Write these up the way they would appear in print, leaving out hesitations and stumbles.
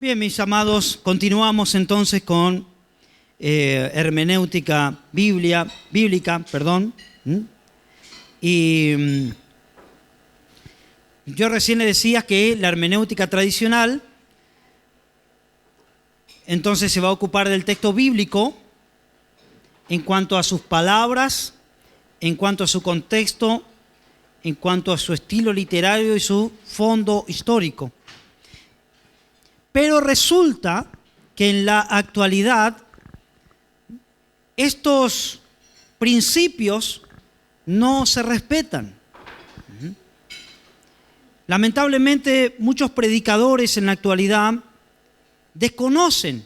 Bien, mis amados, continuamos entonces con hermenéutica bíblica. Y yo recién le decía que la hermenéutica tradicional entonces se va a ocupar del texto bíblico en cuanto a sus palabras, en cuanto a su contexto, en cuanto a su estilo literario y su fondo histórico. Pero resulta que en la actualidad estos principios no se respetan. Lamentablemente, muchos predicadores en la actualidad desconocen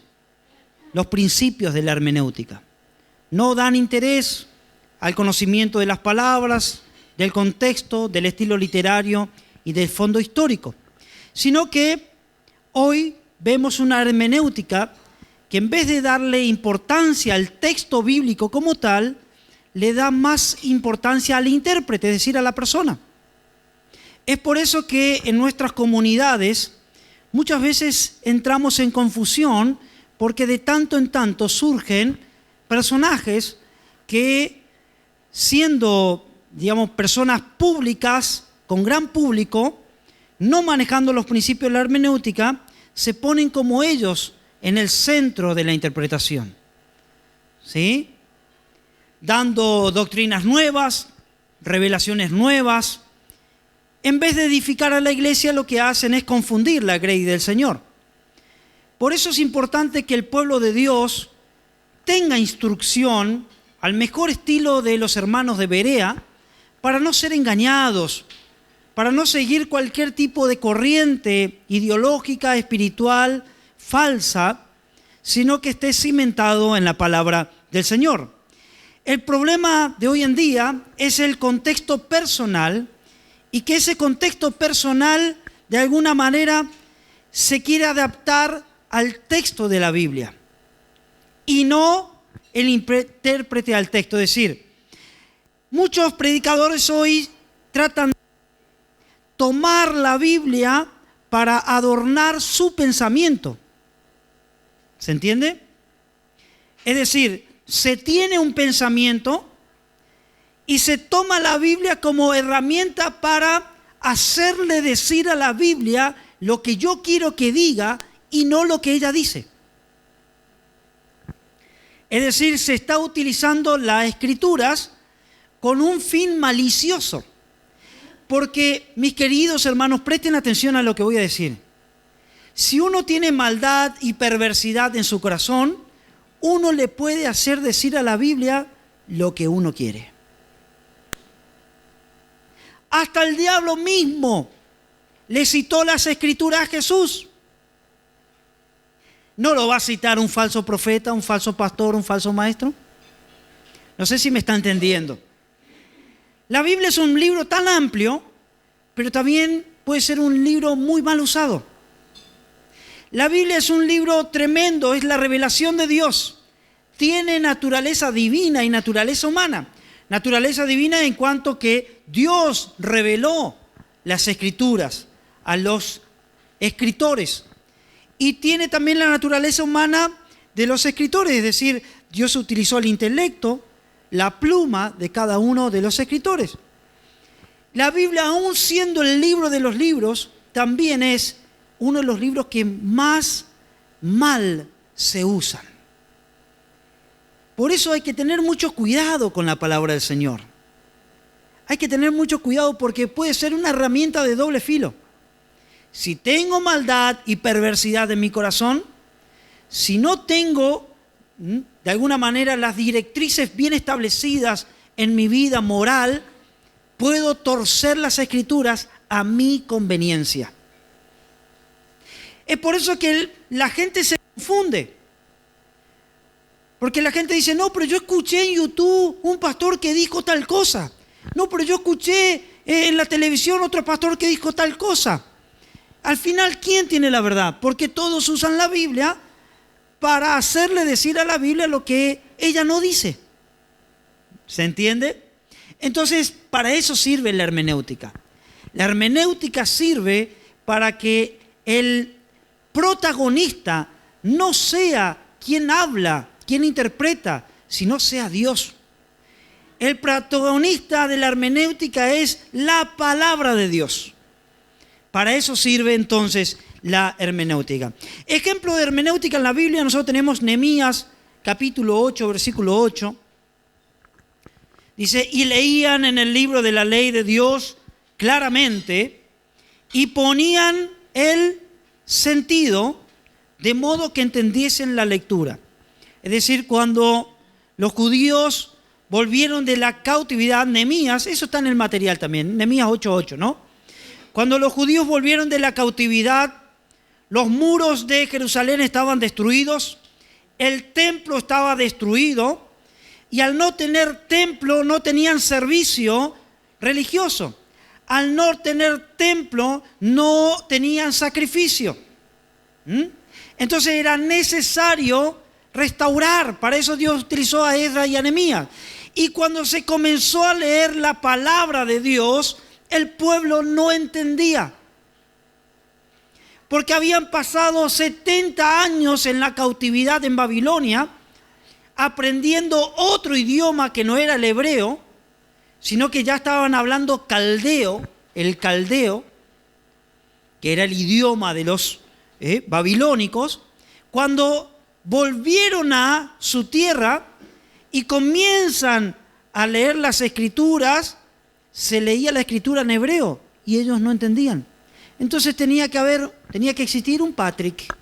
los principios de la hermenéutica. No dan interés al conocimiento de las palabras, del contexto, del estilo literario y del fondo histórico, sino que hoy vemos una hermenéutica que en vez de darle importancia al texto bíblico como tal, le da más importancia al intérprete, es decir, a la persona. Es por eso que en nuestras comunidades muchas veces entramos en confusión porque de tanto en tanto surgen personajes que, siendo, personas públicas, con gran público, no manejando los principios de la hermenéutica, se ponen como ellos en el centro de la interpretación, ¿sí? Dando doctrinas nuevas, revelaciones nuevas. En vez de edificar a la iglesia, lo que hacen es confundir la grey del Señor. Por eso es importante que el pueblo de Dios tenga instrucción al mejor estilo de los hermanos de Berea para no ser engañados, para no seguir cualquier tipo de corriente ideológica, espiritual, falsa, sino que esté cimentado en la palabra del Señor. El problema de hoy en día es el contexto personal y que ese contexto personal de alguna manera se quiere adaptar al texto de la Biblia y no el intérprete al texto. Es decir, muchos predicadores hoy tratan de tomar la Biblia para adornar su pensamiento. ¿Se entiende? Es decir, se tiene un pensamiento y se toma la Biblia como herramienta para hacerle decir a la Biblia lo que yo quiero que diga y no lo que ella dice. Es decir, se está utilizando las Escrituras con un fin malicioso. Porque, mis queridos hermanos, presten atención a lo que voy a decir. Si uno tiene maldad y perversidad en su corazón, uno le puede hacer decir a la Biblia lo que uno quiere. Hasta el diablo mismo le citó las Escrituras a Jesús. ¿No lo va a citar un falso profeta, un falso pastor, un falso maestro? No sé si me está entendiendo. La Biblia es un libro tan amplio, pero también puede ser un libro muy mal usado. La Biblia es un libro tremendo, es la revelación de Dios. Tiene naturaleza divina y naturaleza humana. Naturaleza divina en cuanto que Dios reveló las Escrituras a los escritores. Y tiene también la naturaleza humana de los escritores, es decir, Dios utilizó el intelecto, la pluma de cada uno de los escritores. La Biblia, aún siendo el libro de los libros, también es uno de los libros que más mal se usan. Por eso hay que tener mucho cuidado con la palabra del Señor. Hay que tener mucho cuidado porque puede ser una herramienta de doble filo. Si tengo maldad y perversidad en mi corazón, si no tengo de alguna manera las directrices bien establecidas en mi vida moral, puedo torcer las Escrituras a mi conveniencia. Es por eso que la gente se confunde. Porque la gente dice, no, pero yo escuché en YouTube un pastor que dijo tal cosa. No, pero yo escuché en la televisión otro pastor que dijo tal cosa. Al final, ¿quién tiene la verdad? Porque todos usan la Biblia para hacerle decir a la Biblia lo que ella no dice. ¿Se entiende? Entonces, para eso sirve la hermenéutica. La hermenéutica sirve para que el protagonista no sea quien habla, quien interpreta, sino sea Dios. El protagonista de la hermenéutica es la palabra de Dios. Para eso sirve entonces la hermenéutica. Ejemplo de hermenéutica en la Biblia, nosotros tenemos Nehemías capítulo 8, versículo 8. Dice, y leían en el libro de la ley de Dios claramente y ponían el sentido de modo que entendiesen la lectura. Es decir, cuando los judíos volvieron de la cautividad, Nehemías, eso está en el material también, Nehemías 8:8, ¿no? Cuando los judíos volvieron de la cautividad, los muros de Jerusalén estaban destruidos, el templo estaba destruido, y al no tener templo no tenían servicio religioso. Al no tener templo no tenían sacrificio. Entonces era necesario restaurar. Para eso Dios utilizó a Esdras y a Nehemías. Y cuando se comenzó a leer la palabra de Dios, el pueblo no entendía. Porque habían pasado 70 años en la cautividad en Babilonia, aprendiendo otro idioma que no era el hebreo, sino que ya estaban hablando caldeo, el caldeo, que era el idioma de los babilónicos. Cuando volvieron a su tierra y comienzan a leer las escrituras, se leía la escritura en hebreo y ellos no entendían. Entonces tenía que existir un Patrick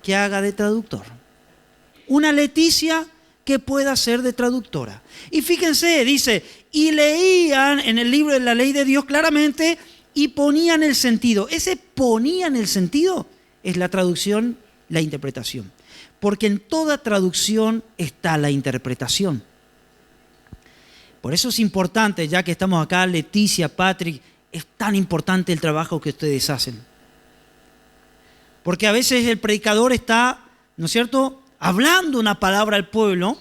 que haga de traductor, una Leticia que pueda ser de traductora. Y fíjense, dice, y leían en el libro de la ley de Dios claramente y ponían el sentido. Ese ponían el sentido es la traducción, la interpretación. Porque en toda traducción está la interpretación. Por eso es importante, ya que estamos acá, Leticia, Patrick, es tan importante el trabajo que ustedes hacen. Porque a veces el predicador está, ¿no es cierto?, hablando una palabra al pueblo,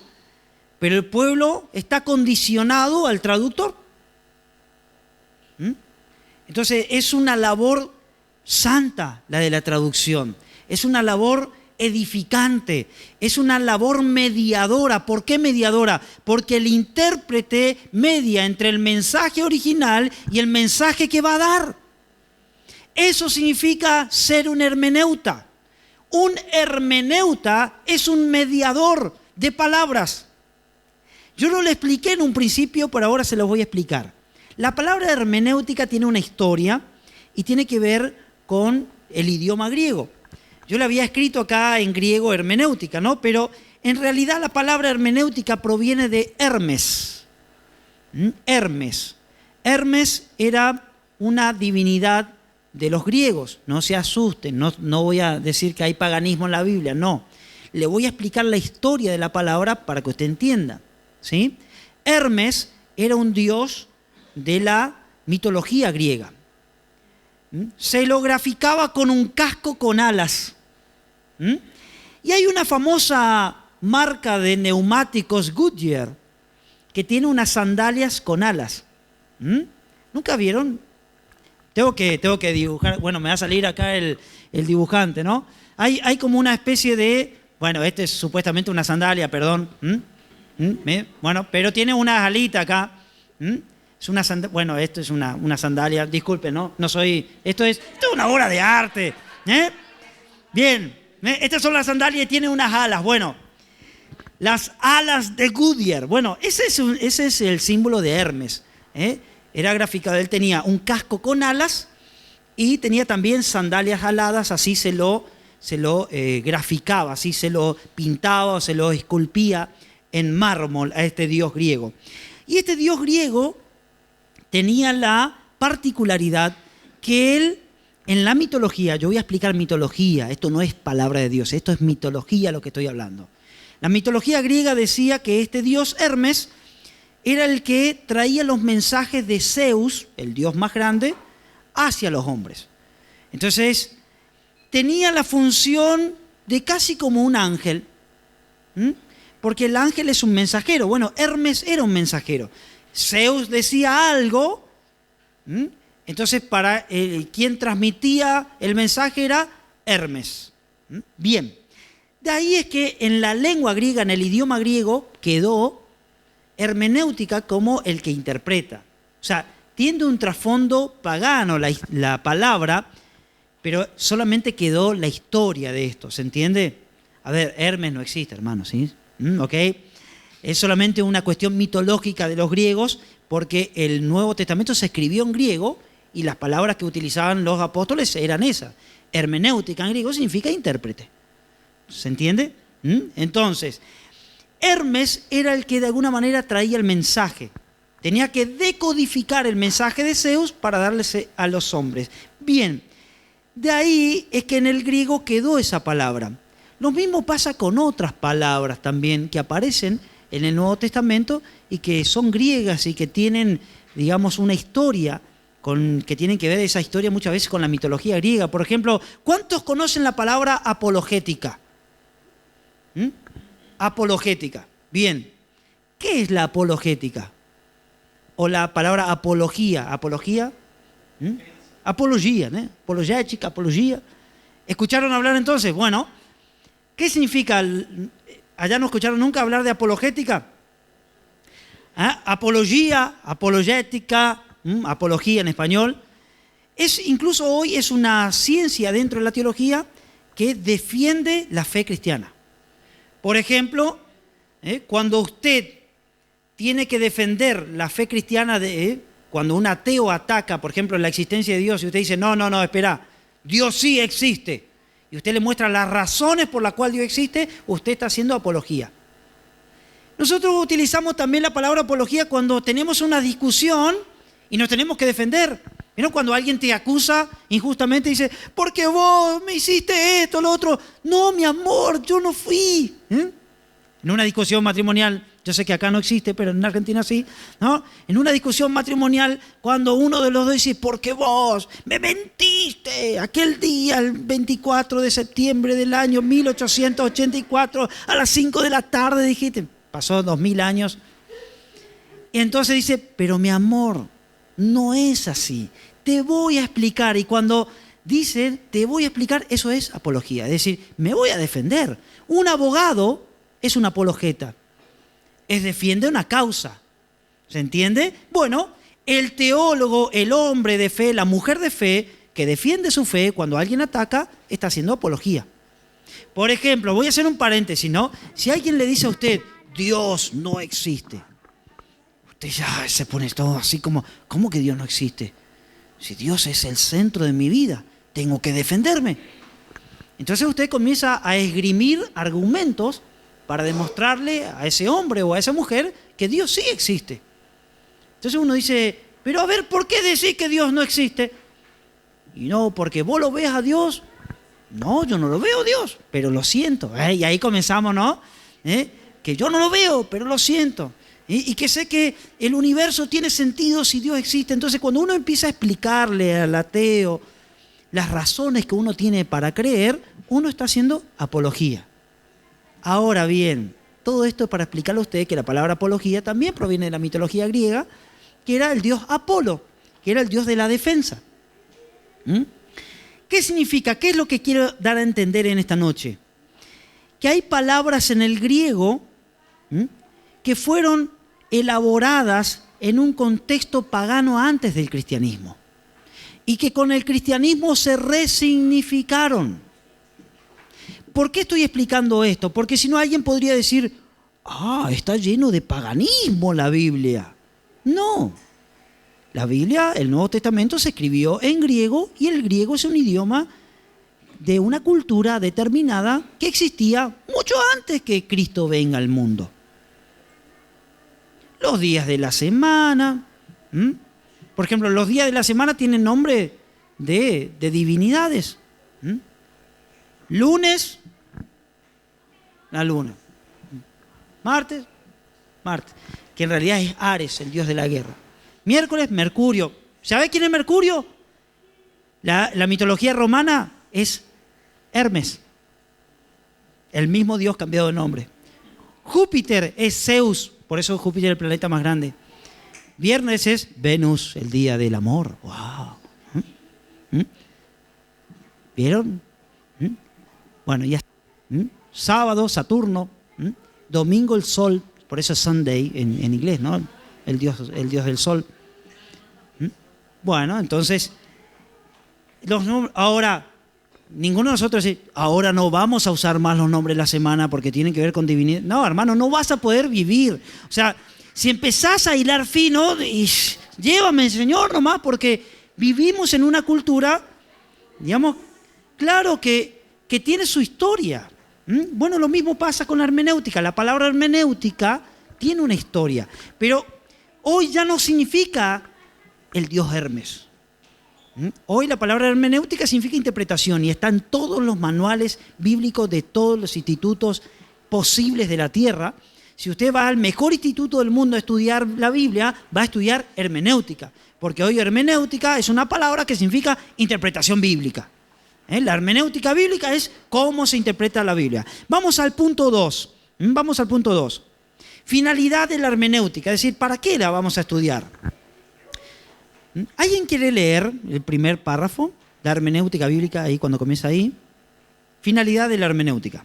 pero el pueblo está condicionado al traductor. Entonces es una labor santa la de la traducción. Es una labor edificante, es una labor mediadora. ¿Por qué mediadora? Porque el intérprete media entre el mensaje original y el mensaje que va a dar. Eso significa ser un hermeneuta. Un hermeneuta es un mediador de palabras. Yo no lo expliqué en un principio, pero ahora se los voy a explicar. La palabra hermenéutica tiene una historia y tiene que ver con el idioma griego. Yo le había escrito acá en griego hermenéutica, ¿no? Pero en realidad la palabra hermenéutica proviene de Hermes. Hermes. Hermes era una divinidad de los griegos. No se asusten, no voy a decir que hay paganismo en la Biblia, no. Le voy a explicar la historia de la palabra para que usted entienda, ¿sí? Hermes era un dios de la mitología griega. Se lo graficaba con un casco con alas. Y hay una famosa marca de neumáticos Goodyear que tiene unas sandalias con alas. ¿Nunca vieron? Tengo que dibujar, bueno, me va a salir acá el dibujante, ¿no? Hay como una especie de, bueno, este es supuestamente una sandalia, perdón. Bueno, pero tiene unas alitas acá. Es una bueno, esto es una sandalia, disculpen, ¿no? Esto es una obra de arte. Bien. Estas son las sandalias y tienen unas alas. Bueno, las alas de Goodyear. Bueno, ese es el símbolo de Hermes. Era graficado, él tenía un casco con alas y tenía también sandalias aladas, así se lo graficaba, así se lo pintaba o se lo esculpía en mármol a este dios griego. Y este dios griego tenía la particularidad que él, en la mitología, yo voy a explicar mitología, esto no es palabra de Dios, esto es mitología lo que estoy hablando. La mitología griega decía que este dios Hermes era el que traía los mensajes de Zeus, el dios más grande, hacia los hombres. Entonces, tenía la función de casi como un ángel, porque el ángel es un mensajero. Bueno, Hermes era un mensajero. Zeus decía algo, entonces para quien transmitía el mensaje era Hermes. Bien, de ahí es que en la lengua griega, en el idioma griego, quedó hermenéutica como el que interpreta. O sea, tiene un trasfondo pagano la palabra, pero solamente quedó la historia de esto, ¿se entiende? A ver, Hermes no existe, hermano, ¿sí? ¿Ok? Es solamente una cuestión mitológica de los griegos, porque el Nuevo Testamento se escribió en griego y las palabras que utilizaban los apóstoles eran esas. Hermenéutica en griego significa intérprete. ¿Se entiende? Entonces, Hermes era el que de alguna manera traía el mensaje. Tenía que decodificar el mensaje de Zeus para darle a los hombres. Bien, de ahí es que en el griego quedó esa palabra. Lo mismo pasa con otras palabras también que aparecen en el Nuevo Testamento y que son griegas y que tienen, digamos, una historia que tienen que ver esa historia muchas veces con la mitología griega. Por ejemplo, ¿cuántos conocen la palabra apologética? Apologética. Bien. ¿Qué es la apologética? O la palabra apología. ¿Apología? Apología, ¿no? Apologética, apología. ¿Escucharon hablar entonces? Bueno, ¿qué significa? ¿Allá no escucharon nunca hablar de apologética? Apología, apologética, apología en español. Incluso hoy es una ciencia dentro de la teología que defiende la fe cristiana. Por ejemplo, cuando usted tiene que defender la fe cristiana, cuando un ateo ataca, por ejemplo, la existencia de Dios, y usted dice, no, espera, Dios sí existe, y usted le muestra las razones por las cuales Dios existe, usted está haciendo apología. Nosotros utilizamos también la palabra apología cuando tenemos una discusión y nos tenemos que defender. ¿Vieron cuando alguien te acusa injustamente y dice, porque vos me hiciste esto, lo otro? No, mi amor, yo no fui. En una discusión matrimonial, yo sé que acá no existe, pero en Argentina sí, ¿no? En una discusión matrimonial, cuando uno de los dos dice, porque vos me mentiste aquel día, el 24 de septiembre del año 1884, a las 5 de la tarde, dijiste, pasó 2000 años. Y entonces dice, pero mi amor, no es así. Te voy a explicar. Y cuando dice, te voy a explicar, eso es apología. Es decir, me voy a defender. Un abogado es un apologeta. Defiende una causa. ¿Se entiende? Bueno, el teólogo, el hombre de fe, la mujer de fe, que defiende su fe cuando alguien ataca, está haciendo apología. Por ejemplo, voy a hacer un paréntesis, ¿no? Si alguien le dice a usted, Dios no existe, usted ya se pone todo así como, ¿cómo que Dios no existe? Si Dios es el centro de mi vida, tengo que defenderme. Entonces usted comienza a esgrimir argumentos para demostrarle a ese hombre o a esa mujer que Dios sí existe. Entonces uno dice, pero a ver, ¿por qué decís que Dios no existe? Y no, porque vos lo ves a Dios. No, yo no lo veo a Dios, pero lo siento. Y ahí comenzamos, ¿no? Que yo no lo veo, pero lo siento. Y que sé que el universo tiene sentido si Dios existe. Entonces, cuando uno empieza a explicarle al ateo las razones que uno tiene para creer, uno está haciendo apología. Ahora bien, todo esto es para explicarle a usted que la palabra apología también proviene de la mitología griega, que era el dios Apolo, que era el dios de la defensa. ¿Qué significa? ¿Qué es lo que quiero dar a entender en esta noche? Que hay palabras en el griego que fueron elaboradas en un contexto pagano antes del cristianismo y que con el cristianismo se resignificaron. ¿Por qué estoy explicando esto? Porque si no alguien podría decir, está lleno de paganismo la Biblia. No, la Biblia, el Nuevo Testamento se escribió en griego y el griego es un idioma de una cultura determinada que existía mucho antes que Cristo venga al mundo. Los días de la semana, por ejemplo, los días de la semana tienen nombre de divinidades. Lunes, la luna. Martes, que en realidad es Ares, el dios de la guerra. Miércoles, Mercurio. ¿Sabe quién es Mercurio? La mitología romana es Hermes, el mismo dios cambiado de nombre. Júpiter es Zeus, por eso Júpiter es el planeta más grande. Viernes es Venus, el día del amor. ¡Wow! ¿Vieron? Bueno, ya está. Sábado, Saturno. Domingo, el Sol. Por eso es Sunday en inglés, ¿no? El dios del Sol. Bueno, entonces, ahora, ninguno de nosotros dice, ahora no vamos a usar más los nombres de la semana porque tienen que ver con divinidad. No, hermano, no vas a poder vivir. O sea, si empezás a hilar fino, llévame, Señor, nomás, porque vivimos en una cultura, digamos, claro que tiene su historia. Bueno, lo mismo pasa con la hermenéutica. La palabra hermenéutica tiene una historia, pero hoy ya no significa el dios Hermes. Hoy la palabra hermenéutica significa interpretación y está en todos los manuales bíblicos de todos los institutos posibles de la tierra. Si usted va al mejor instituto del mundo a estudiar la Biblia, va a estudiar hermenéutica, porque hoy hermenéutica es una palabra que significa interpretación bíblica. La hermenéutica bíblica es cómo se interpreta la Biblia. Vamos al punto 2. Vamos al punto 2. Finalidad de la hermenéutica, es decir, ¿para qué la vamos a estudiar? ¿Alguien quiere leer el primer párrafo? La hermenéutica bíblica, ahí cuando comienza ahí. Finalidad de la hermenéutica.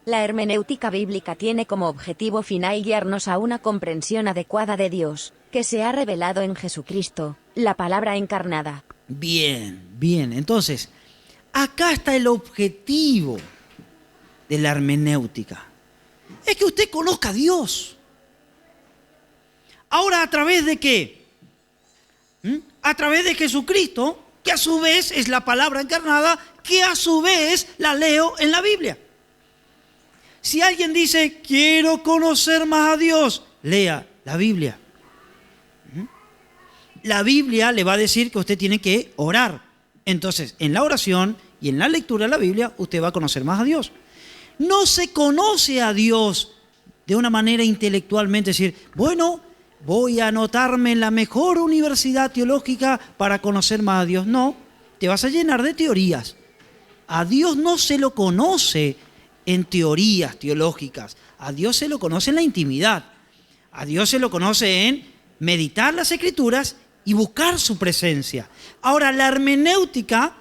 La hermenéutica bíblica tiene como objetivo final guiarnos a una comprensión adecuada de Dios, que se ha revelado en Jesucristo, la palabra encarnada. Bien. Entonces, acá está el objetivo de la hermenéutica. Es que usted conozca a Dios. Ahora, ¿a través de qué? A través de Jesucristo, que a su vez es la palabra encarnada, que a su vez la leo en la Biblia. Si alguien dice, quiero conocer más a Dios, lea la Biblia. La Biblia le va a decir que usted tiene que orar. Entonces, en la oración y en la lectura de la Biblia, usted va a conocer más a Dios. No se conoce a Dios de una manera intelectualmente, decir, bueno, voy a anotarme en la mejor universidad teológica para conocer más a Dios. No, te vas a llenar de teorías. A Dios no se lo conoce en teorías teológicas. A Dios se lo conoce en la intimidad. A Dios se lo conoce en meditar las Escrituras y buscar su presencia. Ahora, la hermenéutica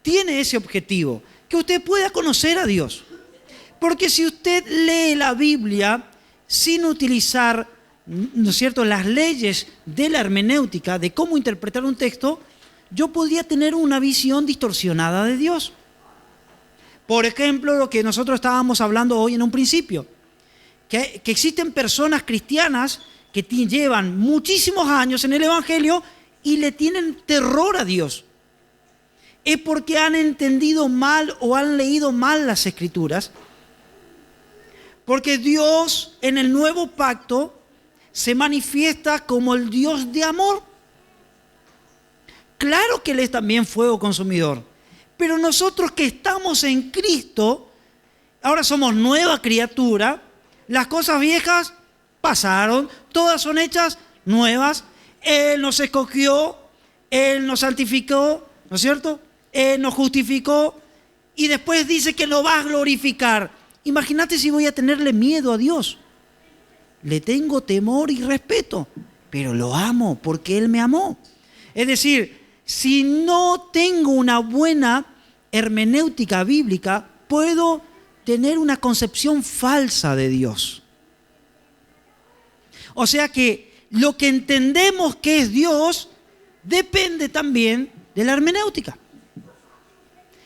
tiene ese objetivo, que usted pueda conocer a Dios. Porque si usted lee la Biblia sin utilizar, ¿no es cierto?, las leyes de la hermenéutica, de cómo interpretar un texto, yo podría tener una visión distorsionada de Dios. Por ejemplo, lo que nosotros estábamos hablando hoy en un principio, que existen personas cristianas que llevan muchísimos años en el Evangelio y le tienen terror a Dios. Es porque han entendido mal o han leído mal las Escrituras. Porque Dios en el nuevo pacto se manifiesta como el Dios de amor. Claro que Él es también fuego consumidor. Pero nosotros que estamos en Cristo, ahora somos nueva criatura, las cosas viejas pasaron, todas son hechas nuevas. Él nos escogió, Él nos santificó, ¿no es cierto? Él nos justificó y después dice que lo va a glorificar. Imagínate si voy a tenerle miedo a Dios. Le tengo temor y respeto, pero lo amo porque Él me amó. Es decir, si no tengo una buena hermenéutica bíblica, puedo tener una concepción falsa de Dios. O sea que lo que entendemos que es Dios depende también de la hermenéutica.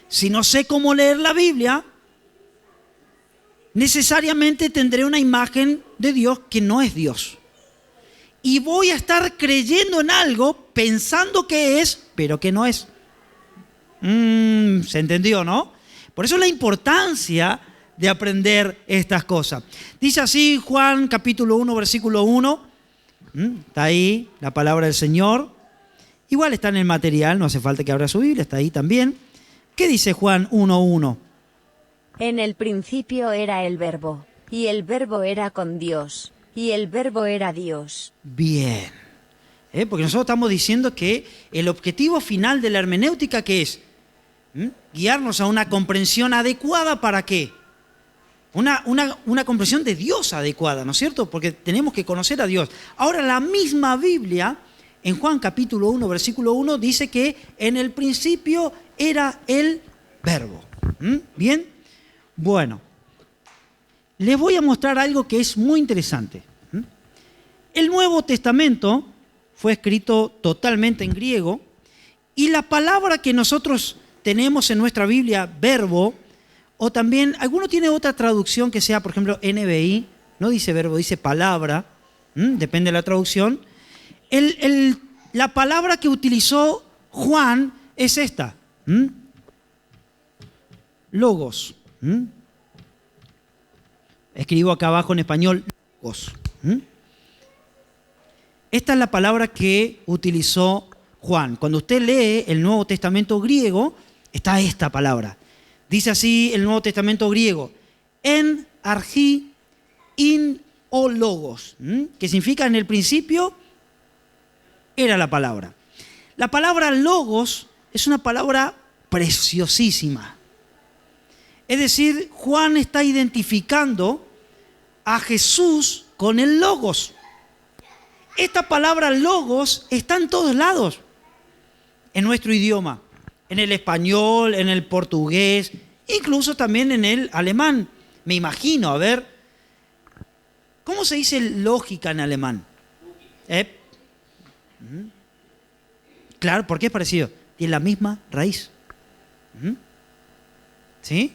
Si no sé cómo leer la Biblia, necesariamente tendré una imagen de Dios que no es Dios. Y voy a estar creyendo en algo, pensando que es, pero que no es. ¿Se entendió, no? Por eso la importancia de aprender estas cosas. Dice así Juan capítulo 1, versículo 1. Está ahí la palabra del Señor. Igual está en el material, no hace falta que abra su Biblia, está ahí también. ¿Qué dice Juan 1:1? En el principio era el Verbo, y el Verbo era con Dios, y el Verbo era Dios. Bien. Porque nosotros estamos diciendo que el objetivo final de la hermenéutica, ¿qué es? Guiarnos a una comprensión adecuada, ¿para qué? Una comprensión de Dios adecuada, ¿no es cierto? Porque tenemos que conocer a Dios. Ahora, la misma Biblia, en Juan capítulo 1, versículo 1, dice que en el principio era el Verbo. ¿Bien? Bueno, les voy a mostrar algo que es muy interesante. El Nuevo Testamento fue escrito totalmente en griego y la palabra que nosotros tenemos en nuestra Biblia, verbo, o también, alguno tiene otra traducción que sea, por ejemplo, NBI, no dice verbo, dice palabra, depende de la traducción. La palabra que utilizó Juan es esta, logos. Escribo acá abajo en español, logos. Esta es la palabra que utilizó Juan. Cuando usted lee el Nuevo Testamento griego, está esta palabra. Dice así el Nuevo Testamento griego, en argi in o logos, que significa en el principio era la palabra. La palabra logos es una palabra preciosísima. Es decir, Juan está identificando a Jesús con el logos. Esta palabra logos está en todos lados, en nuestro idioma, en el español, en el portugués, incluso también en el alemán. Me imagino, a ver, ¿cómo se dice lógica en alemán? Claro, porque es parecido. Tiene la misma raíz. ¿Sí?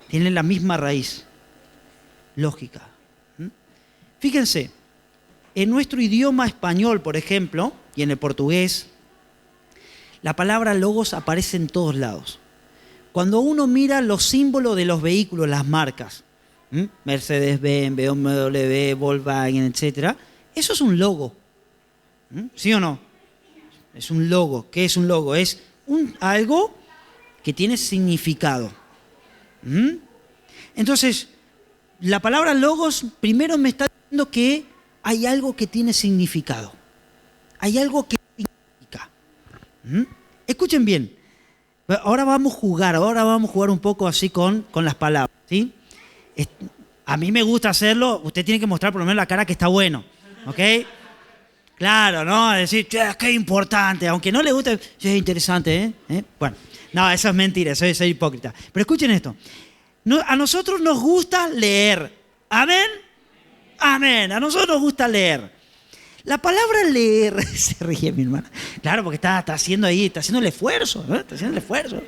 Tiene la misma raíz. Lógica. Fíjense, en nuestro idioma español, por ejemplo, y en el portugués, la palabra logos aparece en todos lados. Cuando uno mira los símbolos de los vehículos, las marcas, Mercedes-Benz, BMW, Volkswagen, etc., eso es un logo. ¿Sí o no? Es un logo. ¿Qué es un logo? Es algo que tiene significado. Entonces, la palabra logos primero me está diciendo que hay algo que tiene significado. Hay algo que significa. Escuchen bien. Ahora vamos a jugar un poco así con las palabras, ¿sí? A mí me gusta hacerlo. Usted tiene que mostrar por lo menos la cara que está bueno, ¿ok? Claro, ¿no? Decir, che, qué importante. Aunque no le guste, che, es interesante, ¿eh? Bueno, no, eso es mentira, soy hipócrita. Pero escuchen esto. A nosotros nos gusta leer. ¿Amén? Amén. A nosotros nos gusta leer. La palabra leer, se ríe mi hermana. Claro, porque está haciendo ahí, está haciendo el esfuerzo, ¿no? Está haciendo el esfuerzo.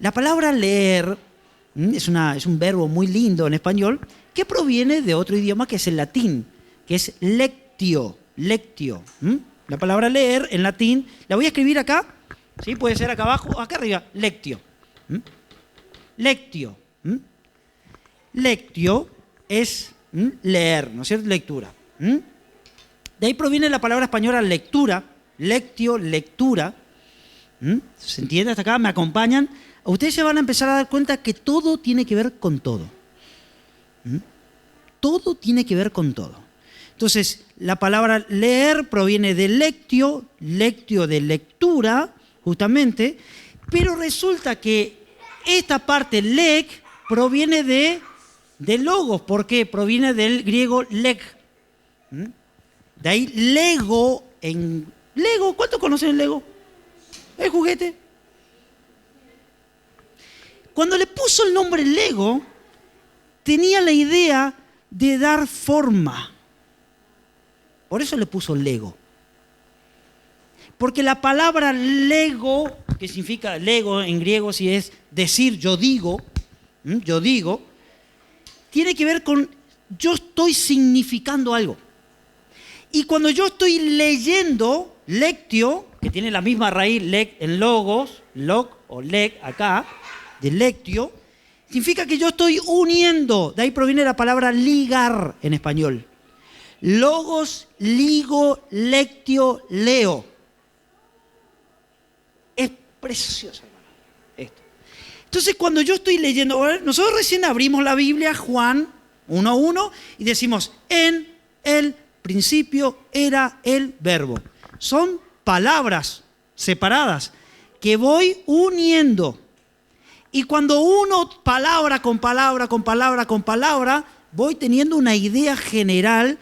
La palabra leer es un verbo muy lindo en español que proviene de otro idioma que es el latín, que es lectio. Lectio. La palabra leer en latín, la voy a escribir acá, ¿sí? Puede ser acá abajo o acá arriba. Lectio. Lectio. Lectio es leer, ¿no es cierto? Lectura. De ahí proviene la palabra española lectura, lectio, lectura. ¿Se entiende hasta acá? ¿Me acompañan? Ustedes se van a empezar a dar cuenta que todo tiene que ver con todo. Todo tiene que ver con todo. Entonces, la palabra leer proviene de lectio, lectio de lectura, justamente, pero resulta que esta parte leg proviene de logos. ¿Por qué? Proviene del griego leg. De ahí Lego, Lego, ¿cuántos conocen el Lego? ¿El juguete? Cuando le puso el nombre Lego, tenía la idea de dar forma. Por eso le puso Lego. Porque la palabra Lego, que significa Lego en griego, si es decir yo digo, tiene que ver con yo estoy significando algo. Y cuando yo estoy leyendo, lectio, que tiene la misma raíz en logos, log o leg acá, de lectio, significa que yo estoy uniendo. De ahí proviene la palabra ligar en español. Logos, ligo, lectio, leo. Es precioso, hermano, esto. Entonces, cuando yo estoy leyendo, nosotros recién abrimos la Biblia, Juan 1:1, y decimos, en el principio era el verbo. Son palabras separadas que voy uniendo. Y cuando uno palabra con palabra, con palabra, con palabra, voy teniendo una idea general,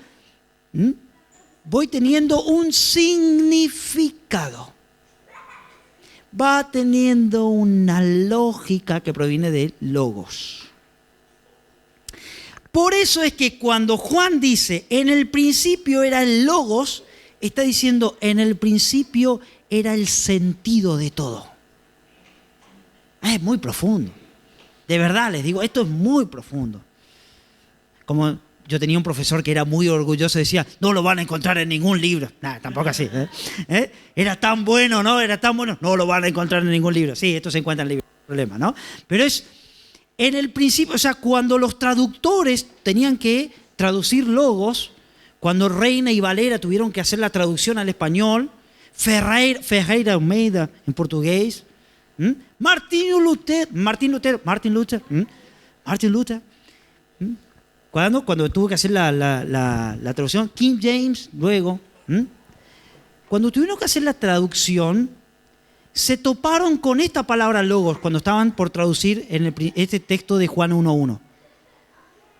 voy teniendo un significado. va teniendo una lógica que proviene de logos. Por eso es que cuando Juan dice, en el principio era el logos, está diciendo, en el principio era el sentido de todo. Es muy profundo. De verdad les digo, esto es muy profundo. Como yo tenía un profesor que era muy orgulloso, decía, no lo van a encontrar en ningún libro. Nada, tampoco así. Era tan bueno, ¿no? Era tan bueno, no lo van a encontrar en ningún libro. Sí, esto se encuentra en libros, no hay problema, ¿no? Pero es en el principio, o sea, cuando los traductores tenían que traducir logos, cuando Reina y Valera tuvieron que hacer la traducción al español, Ferreira Almeida en portugués, Martin Luther, cuando tuvo que hacer la traducción, King James luego, cuando tuvieron que hacer la traducción, se toparon con esta palabra logos cuando estaban por traducir en este texto de Juan 1:1.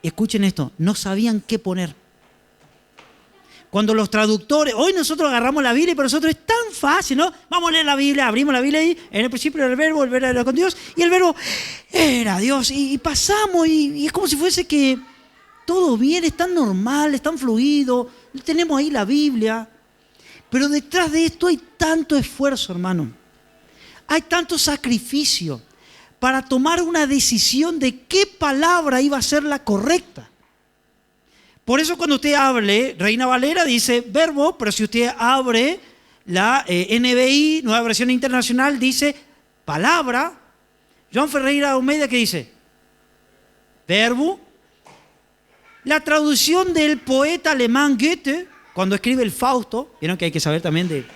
Escuchen esto, no sabían qué poner. Cuando los traductores, hoy nosotros agarramos la Biblia y para nosotros es tan fácil, ¿no? Vamos a leer la Biblia, abrimos la Biblia y en el principio era el verbo era con Dios y el verbo era Dios. Y pasamos y es como si fuese que todo bien, es tan normal, es tan fluido, tenemos ahí la Biblia. Pero detrás de esto hay tanto esfuerzo, hermano. Hay tanto sacrificio para tomar una decisión de qué palabra iba a ser la correcta. Por eso cuando usted hable, Reina Valera dice verbo, pero si usted abre la NBI, Nueva Versión Internacional, dice palabra. Joan Ferreira Almeida, ¿qué dice? Verbo. La traducción del poeta alemán Goethe, cuando escribe el Fausto, vieron que hay que saber también de...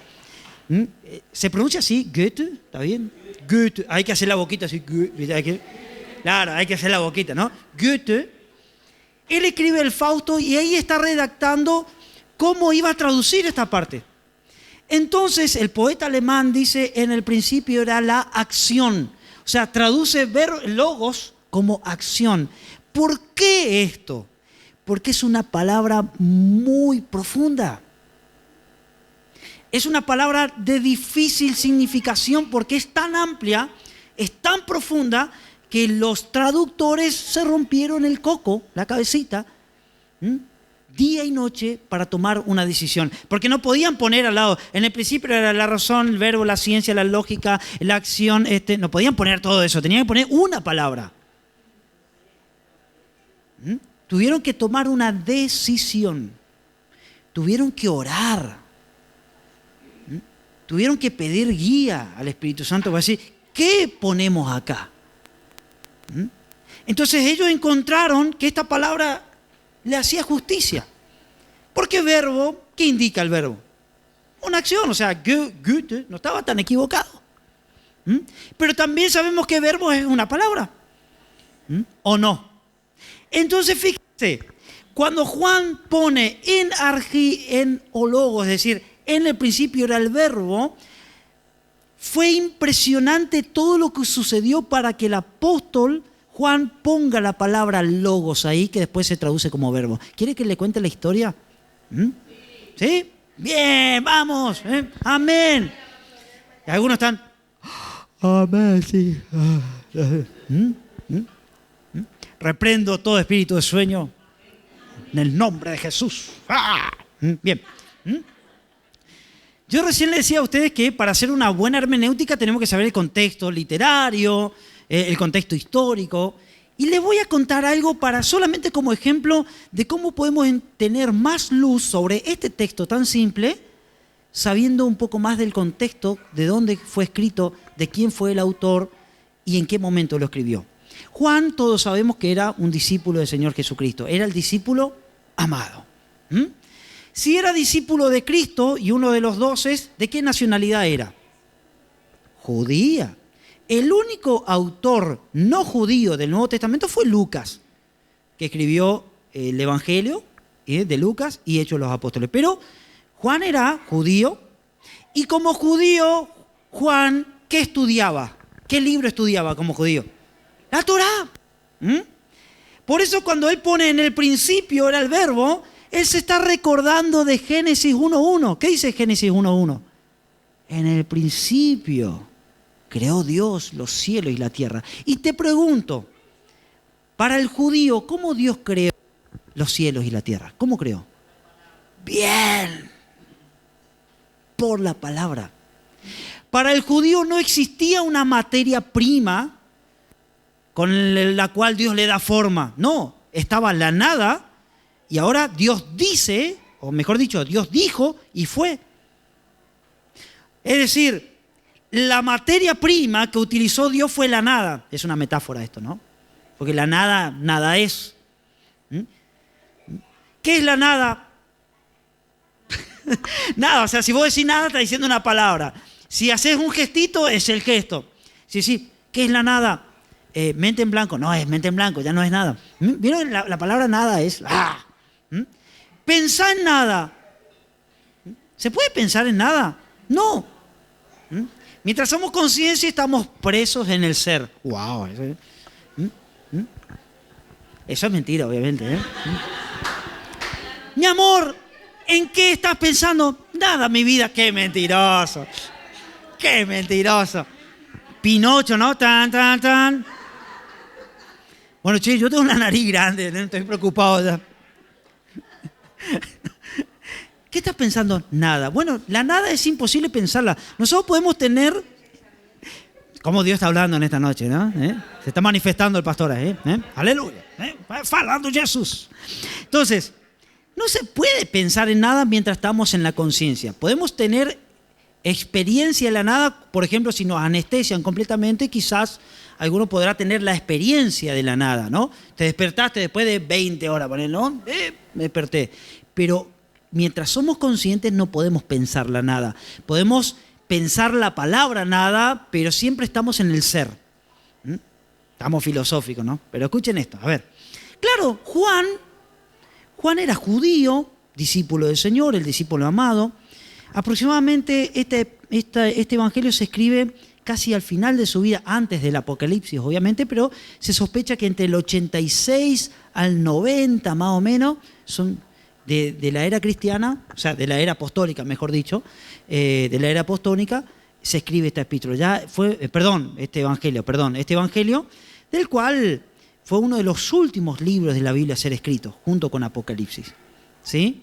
¿Se pronuncia así? Goethe, ¿está bien? Goethe, hay que hacer la boquita así. Claro, hay que hacer la boquita, ¿no? Goethe. Él escribe el Fausto y ahí está redactando cómo iba a traducir esta parte. Entonces el poeta alemán dice, en el principio era la acción. O sea, traduce logos como acción. ¿Por qué esto? Porque es una palabra muy profunda. Es una palabra de difícil significación porque es tan amplia, es tan profunda, que los traductores se rompieron el coco, la cabecita, día y noche para tomar una decisión. Porque no podían poner al lado, en el principio era la razón, el verbo, la ciencia, la lógica, la acción, no podían poner todo eso, tenían que poner una palabra. Tuvieron que tomar una decisión, tuvieron que orar, tuvieron que pedir guía al Espíritu Santo para decir, ¿qué ponemos acá? Entonces ellos encontraron que esta palabra le hacía justicia. Porque verbo, ¿qué indica el verbo? Una acción, o sea, Goethe no estaba tan equivocado. Pero también sabemos que verbo es una palabra. ¿O no? Entonces fíjense, cuando Juan pone en logos, es decir, en el principio era el verbo, fue impresionante todo lo que sucedió para que el apóstol Juan ponga la palabra logos ahí, que después se traduce como verbo. ¿Quiere que le cuente la historia? ¿Sí? Bien, vamos. Amén. Y algunos están, amén, sí. Reprendo todo espíritu de sueño en el nombre de Jesús. Bien. Yo recién le decía a ustedes que para hacer una buena hermenéutica tenemos que saber el contexto literario, el contexto histórico. Y les voy a contar algo solamente como ejemplo de cómo podemos tener más luz sobre este texto tan simple, sabiendo un poco más del contexto, de dónde fue escrito, de quién fue el autor y en qué momento lo escribió. Juan, todos sabemos que era un discípulo del Señor Jesucristo, era el discípulo amado. Si era discípulo de Cristo y uno de los 12, ¿de qué nacionalidad era? Judía. El único autor no judío del Nuevo Testamento fue Lucas, que escribió el Evangelio de Lucas y Hechos de los Apóstoles. Pero Juan era judío y como judío, Juan, ¿qué estudiaba? ¿Qué libro estudiaba como judío? La Torá. Por eso cuando él pone en el principio era el verbo, él se está recordando de Génesis 1:1. ¿Qué dice Génesis 1:1? En el principio creó Dios los cielos y la tierra. Y te pregunto, para el judío, ¿cómo Dios creó los cielos y la tierra? ¿Cómo creó? Bien, por la palabra. Para el judío no existía una materia prima con la cual Dios le da forma. No, estaba la nada y ahora Dios dice, o mejor dicho, Dios dijo y fue. Es decir, la materia prima que utilizó Dios fue la nada. Es una metáfora esto, ¿no? Porque la nada, nada es. ¿Qué es la nada? Nada, o sea, si vos decís nada, estás diciendo una palabra. Si haces un gestito, es el gesto. Sí, ¿qué es la nada? Mente en blanco. No, es mente en blanco, ya no es nada. ¿Vieron? La palabra nada es... Pensá en nada. ¿Se puede pensar en nada? No. Mientras somos conciencia, estamos presos en el ser. ¡Wow! Eso es mentira, obviamente. Mi amor, ¿en qué estás pensando? Nada, mi vida. ¡Qué mentiroso! ¡Qué mentiroso! Pinocho, ¿no? Tan, tan, tan. Bueno, che, yo tengo una nariz grande, no estoy preocupado ya. ¿Qué estás pensando? Nada. Bueno, la nada es imposible pensarla. Nosotros podemos tener... Como Dios está hablando en esta noche, ¿no? Se está manifestando el pastor ahí. Aleluya. Falando Jesús. Entonces, no se puede pensar en nada mientras estamos en la conciencia. Podemos tener experiencia en la nada, por ejemplo, si nos anestesian completamente, quizás alguno podrá tener la experiencia de la nada, ¿no? Te despertaste después de 20 horas, ¿no? Me desperté. Pero mientras somos conscientes no podemos pensar la nada. Podemos pensar la palabra nada, pero siempre estamos en el ser. Estamos filosóficos, ¿no? Pero escuchen esto, a ver. Claro, Juan era judío, discípulo del Señor, el discípulo amado. Aproximadamente este evangelio se escribe casi al final de su vida, antes del Apocalipsis, obviamente, pero se sospecha que entre el 86 al 90, más o menos, son de la era cristiana, o sea, de la era apostólica, mejor dicho, de la era apostólica, se escribe esta epístola. Este evangelio, del cual fue uno de los últimos libros de la Biblia a ser escrito, junto con Apocalipsis. ¿Sí?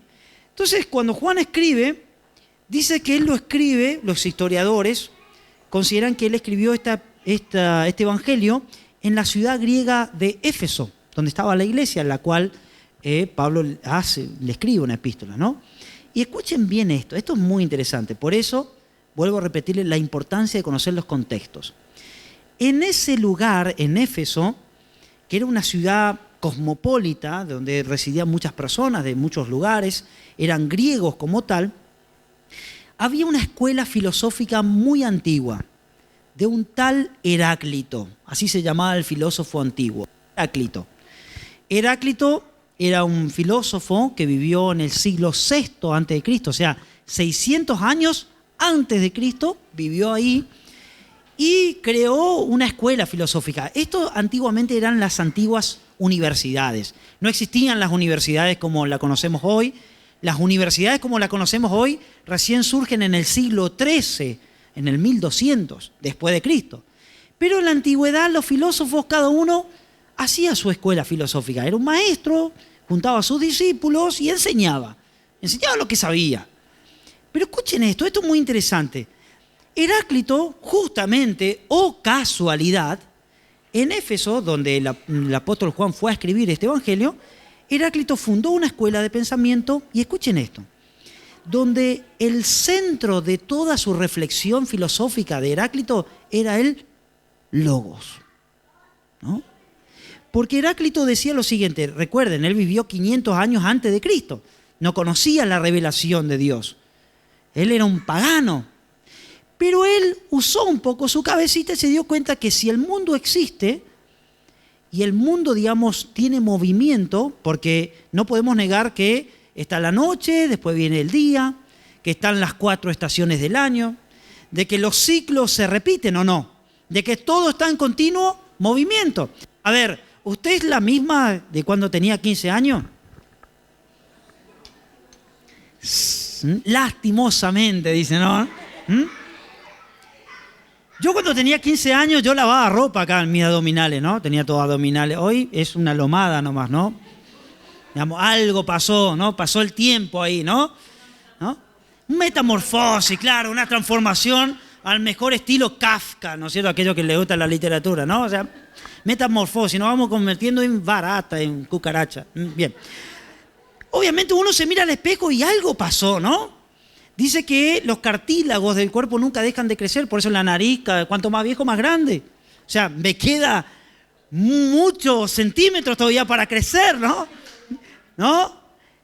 Entonces, cuando Juan escribe, dice que él lo escribe, los historiadores consideran que él escribió este evangelio en la ciudad griega de Éfeso, donde estaba la iglesia, en la cual Pablo le escribe una epístola, ¿no? Y escuchen bien esto es muy interesante. Por eso, vuelvo a repetirles la importancia de conocer los contextos. En ese lugar, en Éfeso, que era una ciudad cosmopolita, donde residían muchas personas de muchos lugares, eran griegos como tal, había una escuela filosófica muy antigua, de un tal Heráclito, así se llamaba el filósofo antiguo, Heráclito. Heráclito era un filósofo que vivió en el siglo VI a.C., o sea, 600 años antes de Cristo, vivió ahí y creó una escuela filosófica. Esto antiguamente eran las antiguas universidades. No existían las universidades como la conocemos hoy. Las universidades como la conocemos hoy recién surgen en el siglo XIII, en el 1200, después de Cristo. Pero en la antigüedad los filósofos, cada uno hacía su escuela filosófica. Era un maestro, juntaba a sus discípulos y enseñaba lo que sabía. Pero escuchen esto es muy interesante. Heráclito, justamente, o casualidad, en Éfeso, donde el apóstol Juan fue a escribir este evangelio, Heráclito fundó una escuela de pensamiento, y escuchen esto, donde el centro de toda su reflexión filosófica de Heráclito era el logos, ¿no? Porque Heráclito decía lo siguiente, recuerden, él vivió 500 años antes de Cristo, no conocía la revelación de Dios, él era un pagano, pero él usó un poco su cabecita y se dio cuenta que si el mundo existe, y el mundo, digamos, tiene movimiento, porque no podemos negar que está la noche, después viene el día, que están las 4 estaciones del año, de que los ciclos se repiten o no, de que todo está en continuo movimiento. A ver, ¿usted es la misma de cuando tenía 15 años? Lastimosamente, dice, ¿no? Yo cuando tenía 15 años, yo lavaba ropa acá en mis abdominales, ¿no? Tenía todos abdominales. Hoy es una lomada nomás, ¿no? Digamos, algo pasó, ¿no? Pasó el tiempo ahí, ¿no? Metamorfosis, claro, una transformación al mejor estilo Kafka, ¿no es cierto? Aquello que le gusta la literatura, ¿no? O sea, metamorfosis, nos vamos convirtiendo en barata, en cucaracha. Bien. Obviamente uno se mira al espejo y algo pasó, ¿no? Dice que los cartílagos del cuerpo nunca dejan de crecer, por eso la nariz, cuanto más viejo, más grande. O sea, me queda muchos centímetros todavía para crecer, ¿no? ¿No?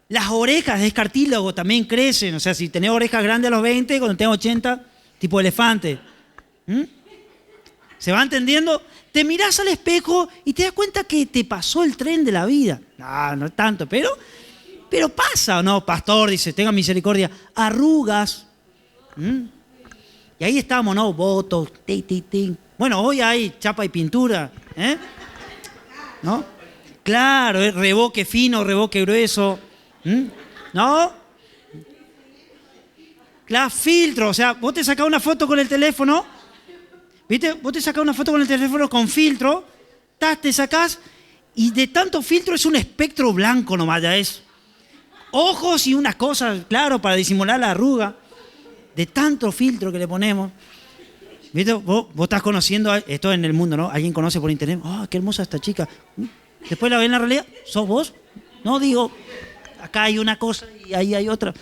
Las orejas es cartílago, también crecen. O sea, si tenés orejas grandes a los 20, cuando tenés 80, tipo elefante. ¿Se va entendiendo? Te mirás al espejo y te das cuenta que te pasó el tren de la vida. No, no tanto, pero pasa, ¿o no? Pastor, dice, tenga misericordia. Arrugas. Y ahí estamos, ¿no? Botox, Bueno, hoy hay chapa y pintura, ¿no? Claro, reboque fino, reboque grueso. ¿No? Claro, filtro. O sea, vos te sacás una foto con el teléfono, ¿viste? Vos te sacás una foto con el teléfono con filtro, te sacás y de tanto filtro es un espectro blanco nomás, ya es. Ojos y unas cosas, claro, para disimular la arruga. De tanto filtro que le ponemos. ¿Viste? Vos estás conociendo esto en el mundo, ¿no? Alguien conoce por internet. ¡Ah, qué hermosa esta chica! Después la ven en la realidad. ¿Sos vos? No, digo, acá hay una cosa y ahí hay otra.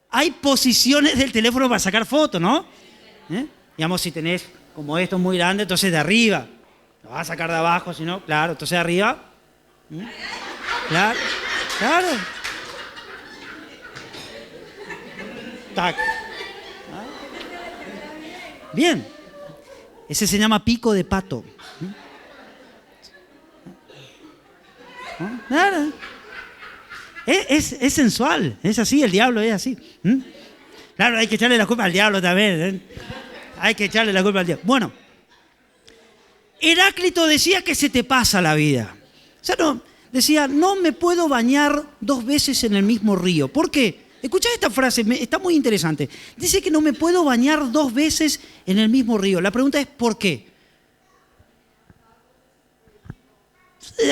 Hay posiciones del teléfono para sacar fotos, ¿no? Digamos, si tenés como esto muy grande, entonces de arriba. Lo vas a sacar de abajo, si no, claro, entonces de arriba. Claro. Claro. Tac. Bien. Ese se llama pico de pato. Claro. Es sensual, es así, el diablo es así. Claro, hay que echarle la culpa al diablo también. Hay que echarle la culpa al diablo. Bueno, Heráclito decía que se te pasa la vida. O sea, decía, no me puedo bañar 2 veces en el mismo río. ¿Por qué? Escuchá esta frase, está muy interesante. Dice que no me puedo bañar 2 veces en el mismo río. La pregunta es, ¿por qué?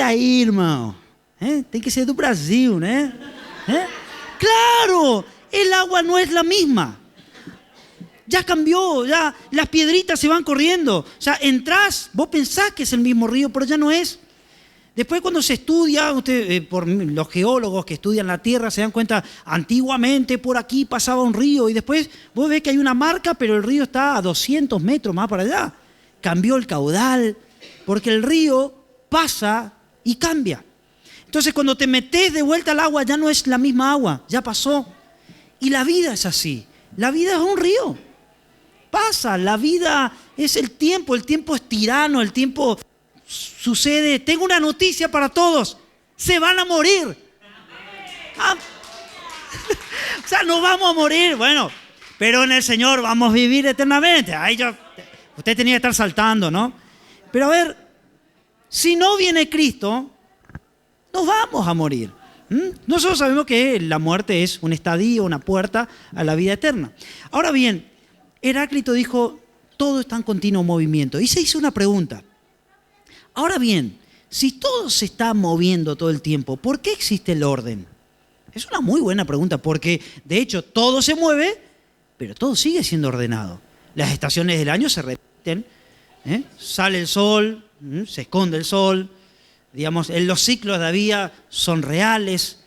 Aí, irmão. Tem que ser do Brasil, ¿eh? Claro, el agua no es la misma. Ya cambió, ya las piedritas se van corriendo. O sea, entrás, vos pensás que es el mismo río, pero ya no es. Después cuando se estudia, por los geólogos que estudian la Tierra se dan cuenta, antiguamente por aquí pasaba un río y después vos ves que hay una marca, pero el río está a 200 metros más para allá. Cambió el caudal, porque el río pasa y cambia. Entonces cuando te metes de vuelta al agua ya no es la misma agua, ya pasó. Y la vida es así, la vida es un río. Pasa, la vida es el tiempo es tirano, el tiempo sucede. Tengo una noticia para todos, se van a morir. O sea, no vamos a morir, bueno, pero en el Señor vamos a vivir eternamente. Usted tenía que estar saltando, ¿no? Pero a ver, si no viene Cristo, nos vamos a morir. Nosotros sabemos que la muerte es un estadio, una puerta a la vida eterna. Ahora bien, Heráclito dijo, todo está en continuo movimiento. Y se hizo una pregunta. Ahora bien, si todo se está moviendo todo el tiempo, ¿por qué existe el orden? Es una muy buena pregunta, porque de hecho todo se mueve, pero todo sigue siendo ordenado. Las estaciones del año se repiten, sale el sol, se esconde el sol, digamos, los ciclos de la vida son reales,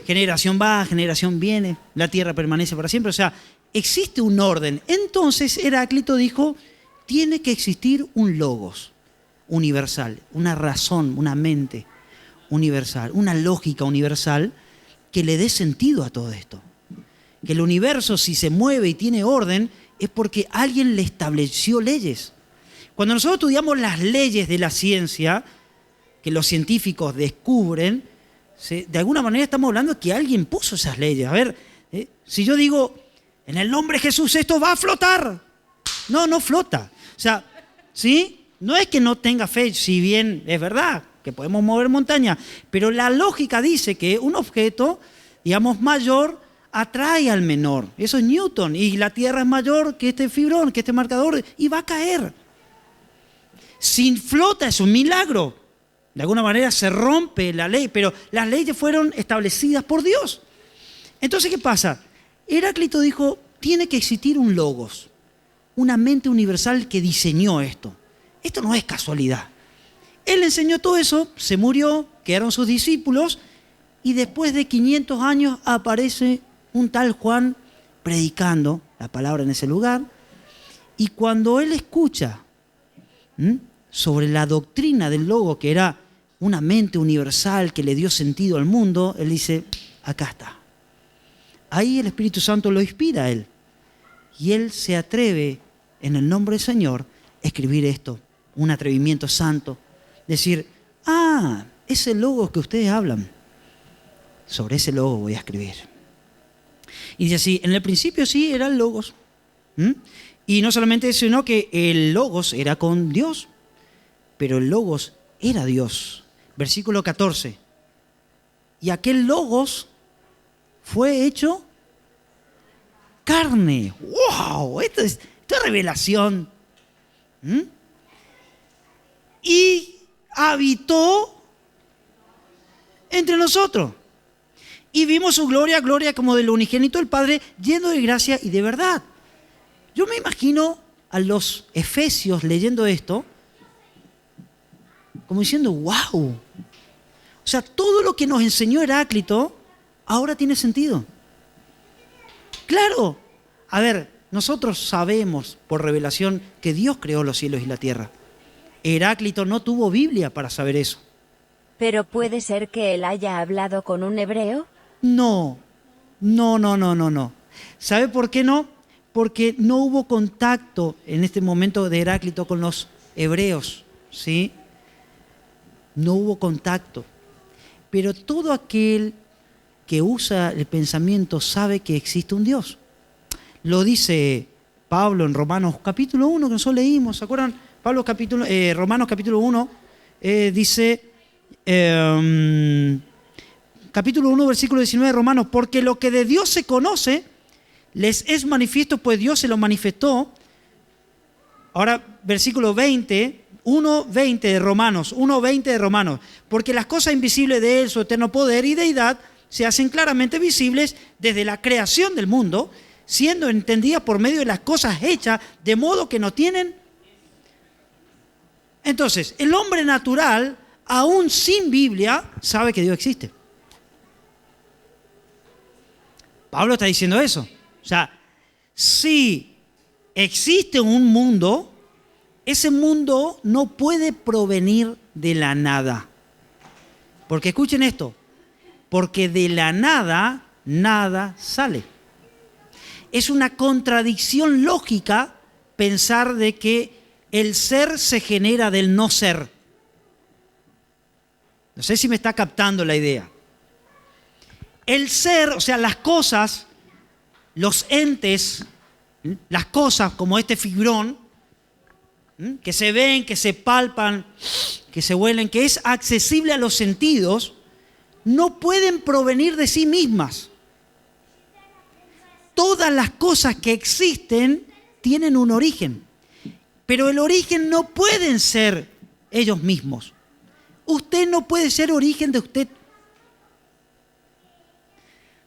generación va, generación viene, la tierra permanece para siempre, o sea, existe un orden. Entonces Heráclito dijo, tiene que existir un logos universal, una razón, una mente universal, una lógica universal que le dé sentido a todo esto. Que el universo, si se mueve y tiene orden, es porque alguien le estableció leyes. Cuando nosotros estudiamos las leyes de la ciencia, que los científicos descubren, de alguna manera estamos hablando de que alguien puso esas leyes. A ver, si yo digo, en el nombre de Jesús esto va a flotar. No flota. O sea, ¿sí? No es que no tenga fe, si bien es verdad que podemos mover montañas, pero la lógica dice que un objeto, digamos, mayor atrae al menor. Eso es Newton. Y la Tierra es mayor que este fibrón, que este marcador, y va a caer. Si flota es un milagro. De alguna manera se rompe la ley, pero las leyes fueron establecidas por Dios. Entonces, ¿qué pasa? Heráclito dijo, tiene que existir un logos, una mente universal que diseñó esto. Esto no es casualidad. Él enseñó todo eso, se murió, quedaron sus discípulos, y después de 500 años aparece un tal Juan predicando la palabra en ese lugar, y cuando él escucha sobre la doctrina del Logos, que era una mente universal que le dio sentido al mundo, él dice, acá está. Ahí el Espíritu Santo lo inspira a él, y él se atreve, en el nombre del Señor, a escribir esto, un atrevimiento santo, decir, ese Logos que ustedes hablan, sobre ese Logos voy a escribir. Y dice así, en el principio sí era el Logos. Y no solamente eso, sino que el Logos era con Dios, pero el Logos era Dios. Versículo 14. Y aquel Logos fue hecho carne. ¡Wow! Esto es revelación. Y habitó entre nosotros. Y vimos su gloria, gloria como del unigénito del Padre, lleno de gracia y de verdad. Yo me imagino a los efesios leyendo esto, como diciendo, wow. O sea, todo lo que nos enseñó Heráclito, ahora tiene sentido. Claro. A ver, nosotros sabemos por revelación que Dios creó los cielos y la tierra. Heráclito no tuvo Biblia para saber eso. ¿Pero puede ser que él haya hablado con un hebreo? No. ¿Sabe por qué no? Porque no hubo contacto en este momento de Heráclito con los hebreos, ¿sí? No hubo contacto. Pero todo aquel que usa el pensamiento sabe que existe un Dios. Lo dice Pablo en Romanos capítulo 1, que nosotros leímos, ¿se acuerdan? Romanos capítulo 1 dice... capítulo 1, versículo 19 de Romanos, porque lo que de Dios se conoce, les es manifiesto, pues Dios se lo manifestó. Ahora, versículo 20, 1:20 de Romanos, 1:20 de Romanos, porque las cosas invisibles de Él, su eterno poder y deidad, se hacen claramente visibles desde la creación del mundo, siendo entendidas por medio de las cosas hechas, de modo que no tienen. Entonces, el hombre natural, aún sin Biblia, sabe que Dios existe. Pablo está diciendo eso. O sea, si existe un mundo, ese mundo no puede provenir de la nada. Porque escuchen esto, porque de la nada, nada sale. Es una contradicción lógica pensar de que el ser se genera del no ser. No sé si me está captando la idea. El ser, o sea, las cosas, los entes, las cosas como este fibrón, que se ven, que se palpan, que se huelen, que es accesible a los sentidos, no pueden provenir de sí mismas. Todas las cosas que existen tienen un origen, pero el origen no pueden ser ellos mismos. Usted no puede ser origen de usted.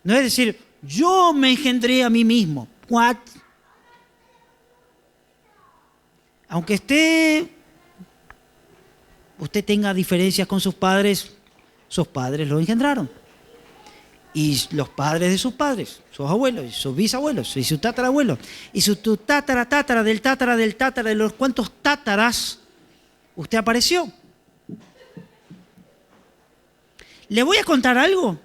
No es decir, yo me engendré a mí mismo. What? Aunque usted tenga diferencias con sus padres lo engendraron. Y los padres de sus padres, sus abuelos, y sus bisabuelos, y sus tatarabuelos, y su tátara de los cuantos tátaras, usted apareció. ¿Le voy a contar algo?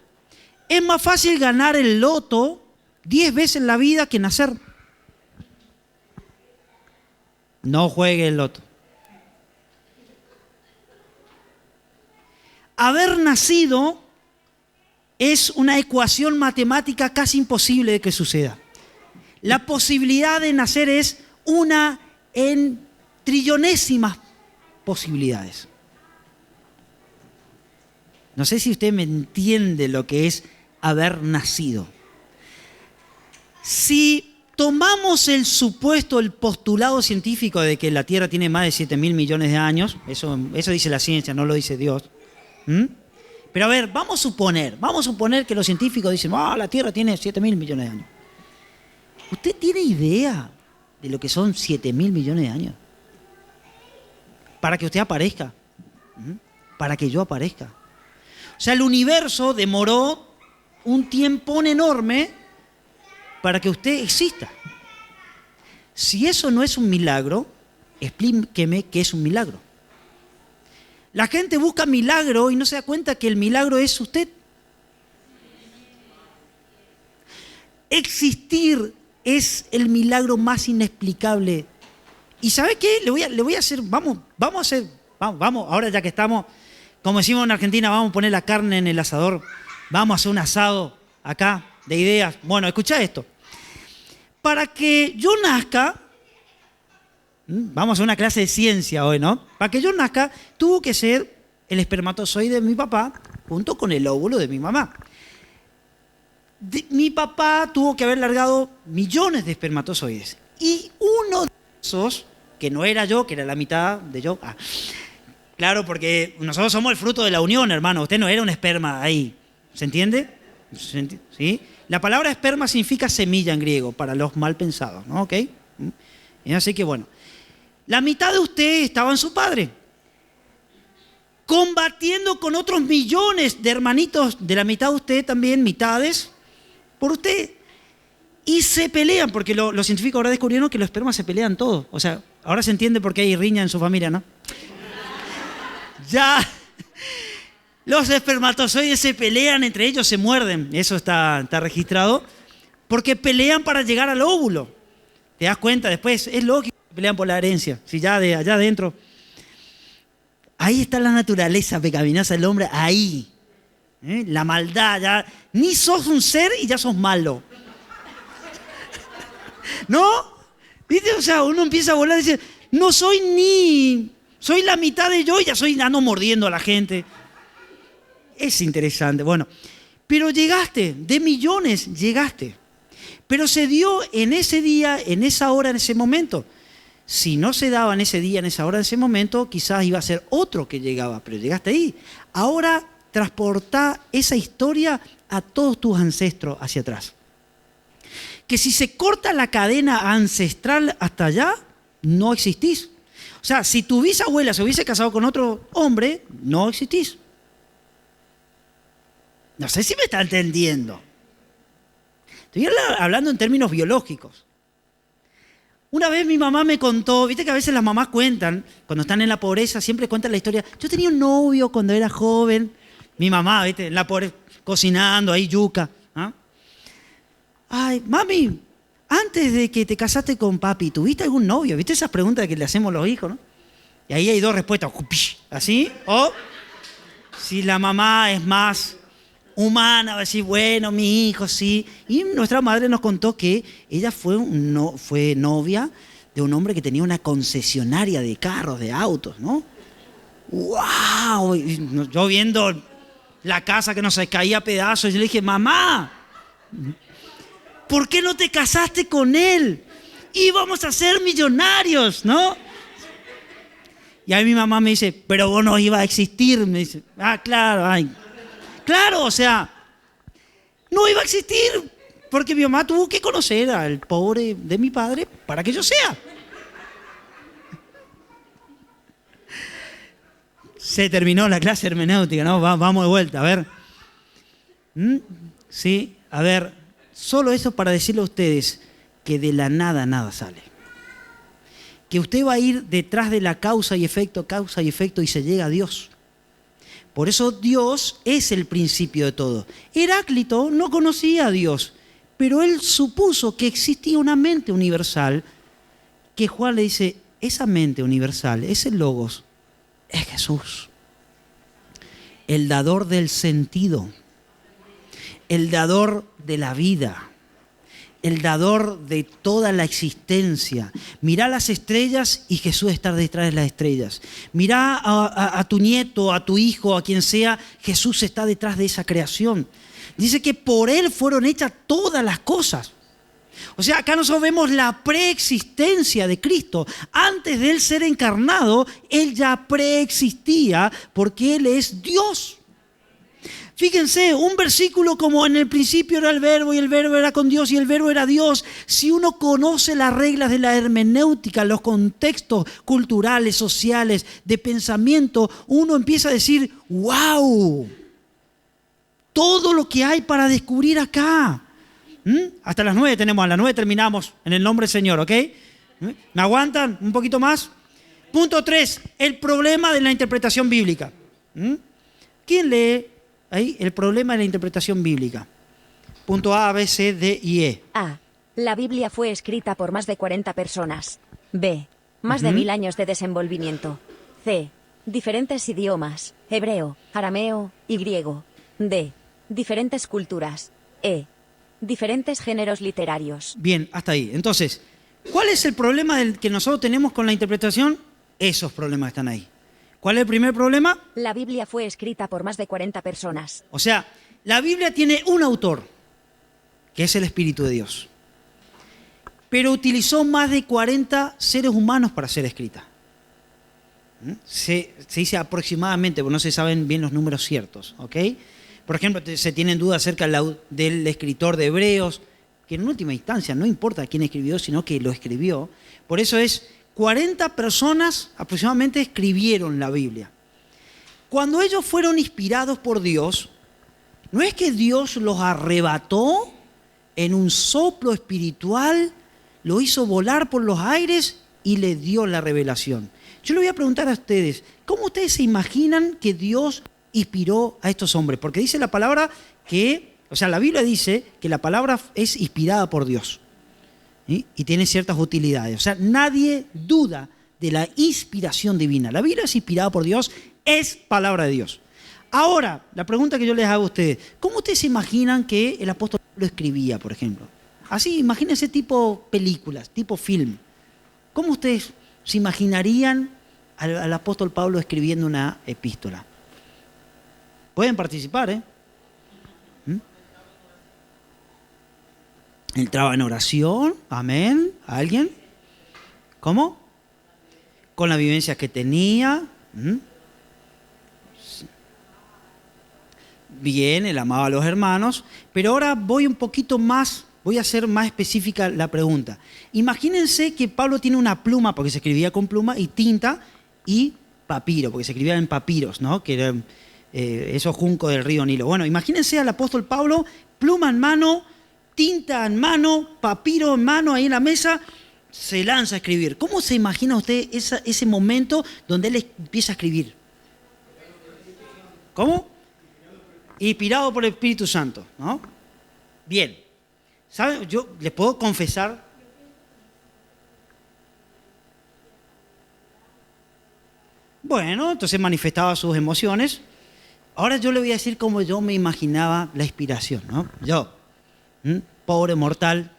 Es más fácil ganar el loto 10 veces en la vida que nacer. No juegue el loto. Haber nacido es una ecuación matemática casi imposible de que suceda. La posibilidad de nacer es una en trillonésimas posibilidades. No sé si usted me entiende lo que es haber nacido. Si tomamos el supuesto, el postulado científico de que la Tierra tiene más de 7.000 millones de años, eso dice la ciencia, no lo dice Dios. Pero a ver, vamos a suponer que los científicos dicen, la Tierra tiene 7.000 millones de años. ¿Usted tiene idea de lo que son 7.000 millones de años? Para que usted aparezca, para que yo aparezca. O sea, el universo demoró un tiempón enorme para que usted exista. Si eso no es un milagro, explíqueme qué es un milagro. La gente busca milagro y no se da cuenta que el milagro es usted. Existir es el milagro más inexplicable. ¿Y sabe qué? Le voy a hacer, vamos, ahora ya que estamos, como decimos en Argentina, vamos a poner la carne en el asador, vamos a hacer un asado acá de ideas. Bueno, escucha esto. Para que yo nazca, vamos a hacer una clase de ciencia hoy, ¿no? Para que yo nazca, tuvo que ser el espermatozoide de mi papá junto con el óvulo de mi mamá. Mi papá tuvo que haber largado millones de espermatozoides. Y uno de esos, que no era yo, que era la mitad de yo. Claro, porque nosotros somos el fruto de la unión, hermano. Usted no era un esperma ahí. ¿Se entiende? ¿Sí? La palabra esperma significa semilla en griego, para los mal pensados, ¿no? ¿Ok? Y así que bueno. La mitad de usted estaba en su padre, combatiendo con otros millones de hermanitos de la mitad de usted también, mitades, por usted. Y se pelean, porque los científicos ahora descubrieron que los espermas se pelean todos. O sea, ahora se entiende por qué hay riña en su familia, ¿no? Ya, los espermatozoides se pelean entre ellos, se muerden. Eso está registrado. Porque pelean para llegar al óvulo. ¿Te das cuenta? Después, es lógico que pelean por la herencia. Si ya de allá adentro. Ahí está la naturaleza pecaminosa del hombre, ahí. La maldad, ya. Ni sos un ser y ya sos malo. ¿No? ¿Viste? O sea, uno empieza a volar y dice, no soy soy la mitad de yo y ya ando mordiendo a la gente. Es interesante. Bueno, pero llegaste, de millones llegaste. Pero se dio en ese día, en esa hora, en ese momento. Si no se daba en ese día, en esa hora, en ese momento, quizás iba a ser otro que llegaba, pero llegaste ahí. Ahora transportá esa historia a todos tus ancestros hacia atrás. Que si se corta la cadena ancestral hasta allá, no existís. O sea, si tu bisabuela se hubiese casado con otro hombre, no existís. No sé si me está entendiendo. Estoy hablando en términos biológicos. Una vez mi mamá me contó, viste que a veces las mamás cuentan, cuando están en la pobreza, siempre cuentan la historia. Yo tenía un novio cuando era joven. Mi mamá, viste, en la pobreza, cocinando ahí yuca. Ay, mami, antes de que te casaste con papi, ¿tuviste algún novio? ¿Viste esas preguntas que le hacemos los hijos, no? Y ahí hay dos respuestas, así, o si la mamá es más humana, va a decir, bueno, mi hijo, sí. Y nuestra madre nos contó que ella fue novia de un hombre que tenía una concesionaria de carros, de autos, ¿no? ¡Wow! Yo viendo la casa que nos caía a pedazos, yo le dije, mamá, ¿por qué no te casaste con él? Íbamos a ser millonarios, ¿no? Y ahí mi mamá me dice, pero vos no ibas a existir. Me dice, claro, claro, o sea, no iba a existir, porque mi mamá tuvo que conocer al pobre de mi padre para que yo sea. Se terminó la clase hermenéutica, ¿no? Vamos de vuelta, a ver. Sí, a ver, solo eso para decirle a ustedes que de la nada sale. Que usted va a ir detrás de la causa y efecto y se llega a Dios. Por eso Dios es el principio de todo. Heráclito no conocía a Dios, pero él supuso que existía una mente universal, que Juan le dice, esa mente universal, ese logos, es Jesús. El dador del sentido, el dador de la vida, el dador de toda la existencia. Mirá las estrellas y Jesús está detrás de las estrellas. Mirá a tu nieto, a tu hijo, a quien sea, Jesús está detrás de esa creación. Dice que por Él fueron hechas todas las cosas. O sea, acá nosotros vemos la preexistencia de Cristo. Antes de Él ser encarnado, Él ya preexistía porque Él es Dios. Fíjense, un versículo como en el principio era el verbo y el verbo era con Dios y el verbo era Dios. Si uno conoce las reglas de la hermenéutica, los contextos culturales, sociales, de pensamiento, uno empieza a decir, ¡wow! Todo lo que hay para descubrir acá. Hasta las 9 tenemos, a las 9 terminamos en el nombre del Señor, ¿ok? ¿Me aguantan un poquito más? Punto 3, el problema de la interpretación bíblica. ¿Quién lee ahí el problema de la interpretación bíblica? Punto A, B, C, D y E. A. La Biblia fue escrita por más de 40 personas. B. Más de 1000 años de desenvolvimiento. C. Diferentes idiomas, hebreo, arameo y griego. D. Diferentes culturas. E. Diferentes géneros literarios. Bien, hasta ahí. Entonces, ¿cuál es el problema que nosotros tenemos con la interpretación? Esos problemas están ahí. ¿Cuál es el primer problema? La Biblia fue escrita por más de 40 personas. O sea, la Biblia tiene un autor, que es el Espíritu de Dios. Pero utilizó más de 40 seres humanos para ser escrita. Se dice aproximadamente, porque no se saben bien los números ciertos, ¿ok? Por ejemplo, se tienen dudas acerca del escritor de Hebreos, que en última instancia no importa quién escribió, sino que lo escribió. Por eso 40 personas aproximadamente escribieron la Biblia. Cuando ellos fueron inspirados por Dios, no es que Dios los arrebató en un soplo espiritual, lo hizo volar por los aires y le dio la revelación. Yo le voy a preguntar a ustedes, ¿cómo ustedes se imaginan que Dios inspiró a estos hombres? Porque dice la palabra la Biblia dice que la palabra es inspirada por Dios, ¿sí? Y tiene ciertas utilidades. O sea, nadie duda de la inspiración divina. La Biblia es inspirada por Dios, es palabra de Dios. Ahora, la pregunta que yo les hago a ustedes, ¿cómo ustedes se imaginan que el apóstol Pablo escribía, por ejemplo? Así, imagínense tipo películas, tipo film. ¿Cómo ustedes se imaginarían al apóstol Pablo escribiendo una epístola? Pueden participar, ¿eh? Entraba en oración, amén. ¿Alguien? ¿Cómo? Con la vivencia que tenía. Bien, él amaba a los hermanos. Pero ahora voy un poquito más, voy a hacer más específica la pregunta. Imagínense que Pablo tiene una pluma, porque se escribía con pluma, y tinta, y papiro, porque se escribía en papiros, ¿no? Que eran esos juncos del río Nilo. Bueno, imagínense al apóstol Pablo, pluma en mano, tinta en mano, papiro en mano, ahí en la mesa, se lanza a escribir. ¿Cómo se imagina usted ese momento donde él empieza a escribir? ¿Cómo? Inspirado por el Espíritu Santo, ¿no? Bien. ¿Saben? Yo les puedo confesar. Bueno, entonces manifestaba sus emociones. Ahora yo le voy a decir cómo yo me imaginaba la inspiración, ¿no? Yo, pobre mortal,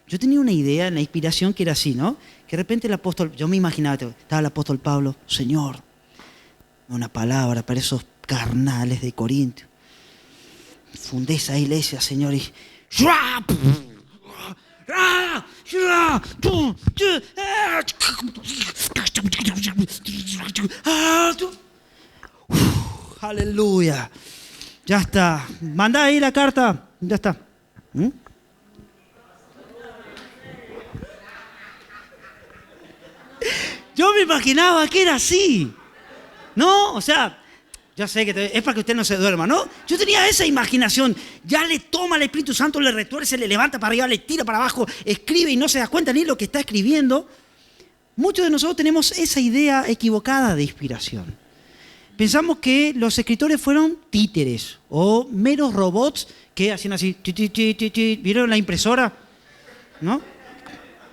yo tenía una idea en la inspiración que era así, ¿no? Que de repente el apóstol, yo me imaginaba, estaba el apóstol Pablo, Señor, una palabra para esos carnales de Corinto. Fundé esa iglesia, Señor, y aleluya. Ya está. Mandá ahí la carta. Ya está. Yo me imaginaba que era así. ¿No? O sea, ya sé que es para que usted no se duerma, ¿no? Yo tenía esa imaginación. Ya le toma el Espíritu Santo, le retuerce, le levanta para arriba, le tira para abajo, escribe y no se da cuenta ni lo que está escribiendo. Muchos de nosotros tenemos esa idea equivocada de inspiración. Pensamos que los escritores fueron títeres o meros robots que hacían así. ¿Vieron la impresora? ¿No?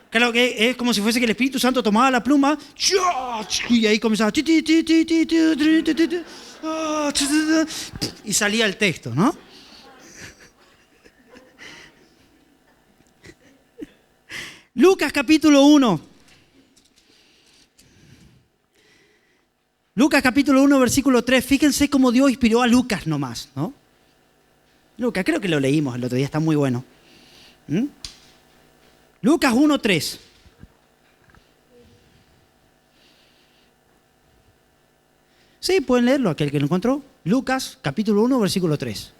Claro que es como si fuese que el Espíritu Santo tomaba la pluma y ahí comenzaba y salía el texto, ¿no? Lucas capítulo 1. Lucas capítulo 1, versículo 3. Fíjense cómo Dios inspiró a Lucas nomás, ¿no? Lucas, creo que lo leímos el otro día, está muy bueno. Lucas 1:3. Sí, pueden leerlo, aquel que lo encontró. Lucas, capítulo 1, versículo 3.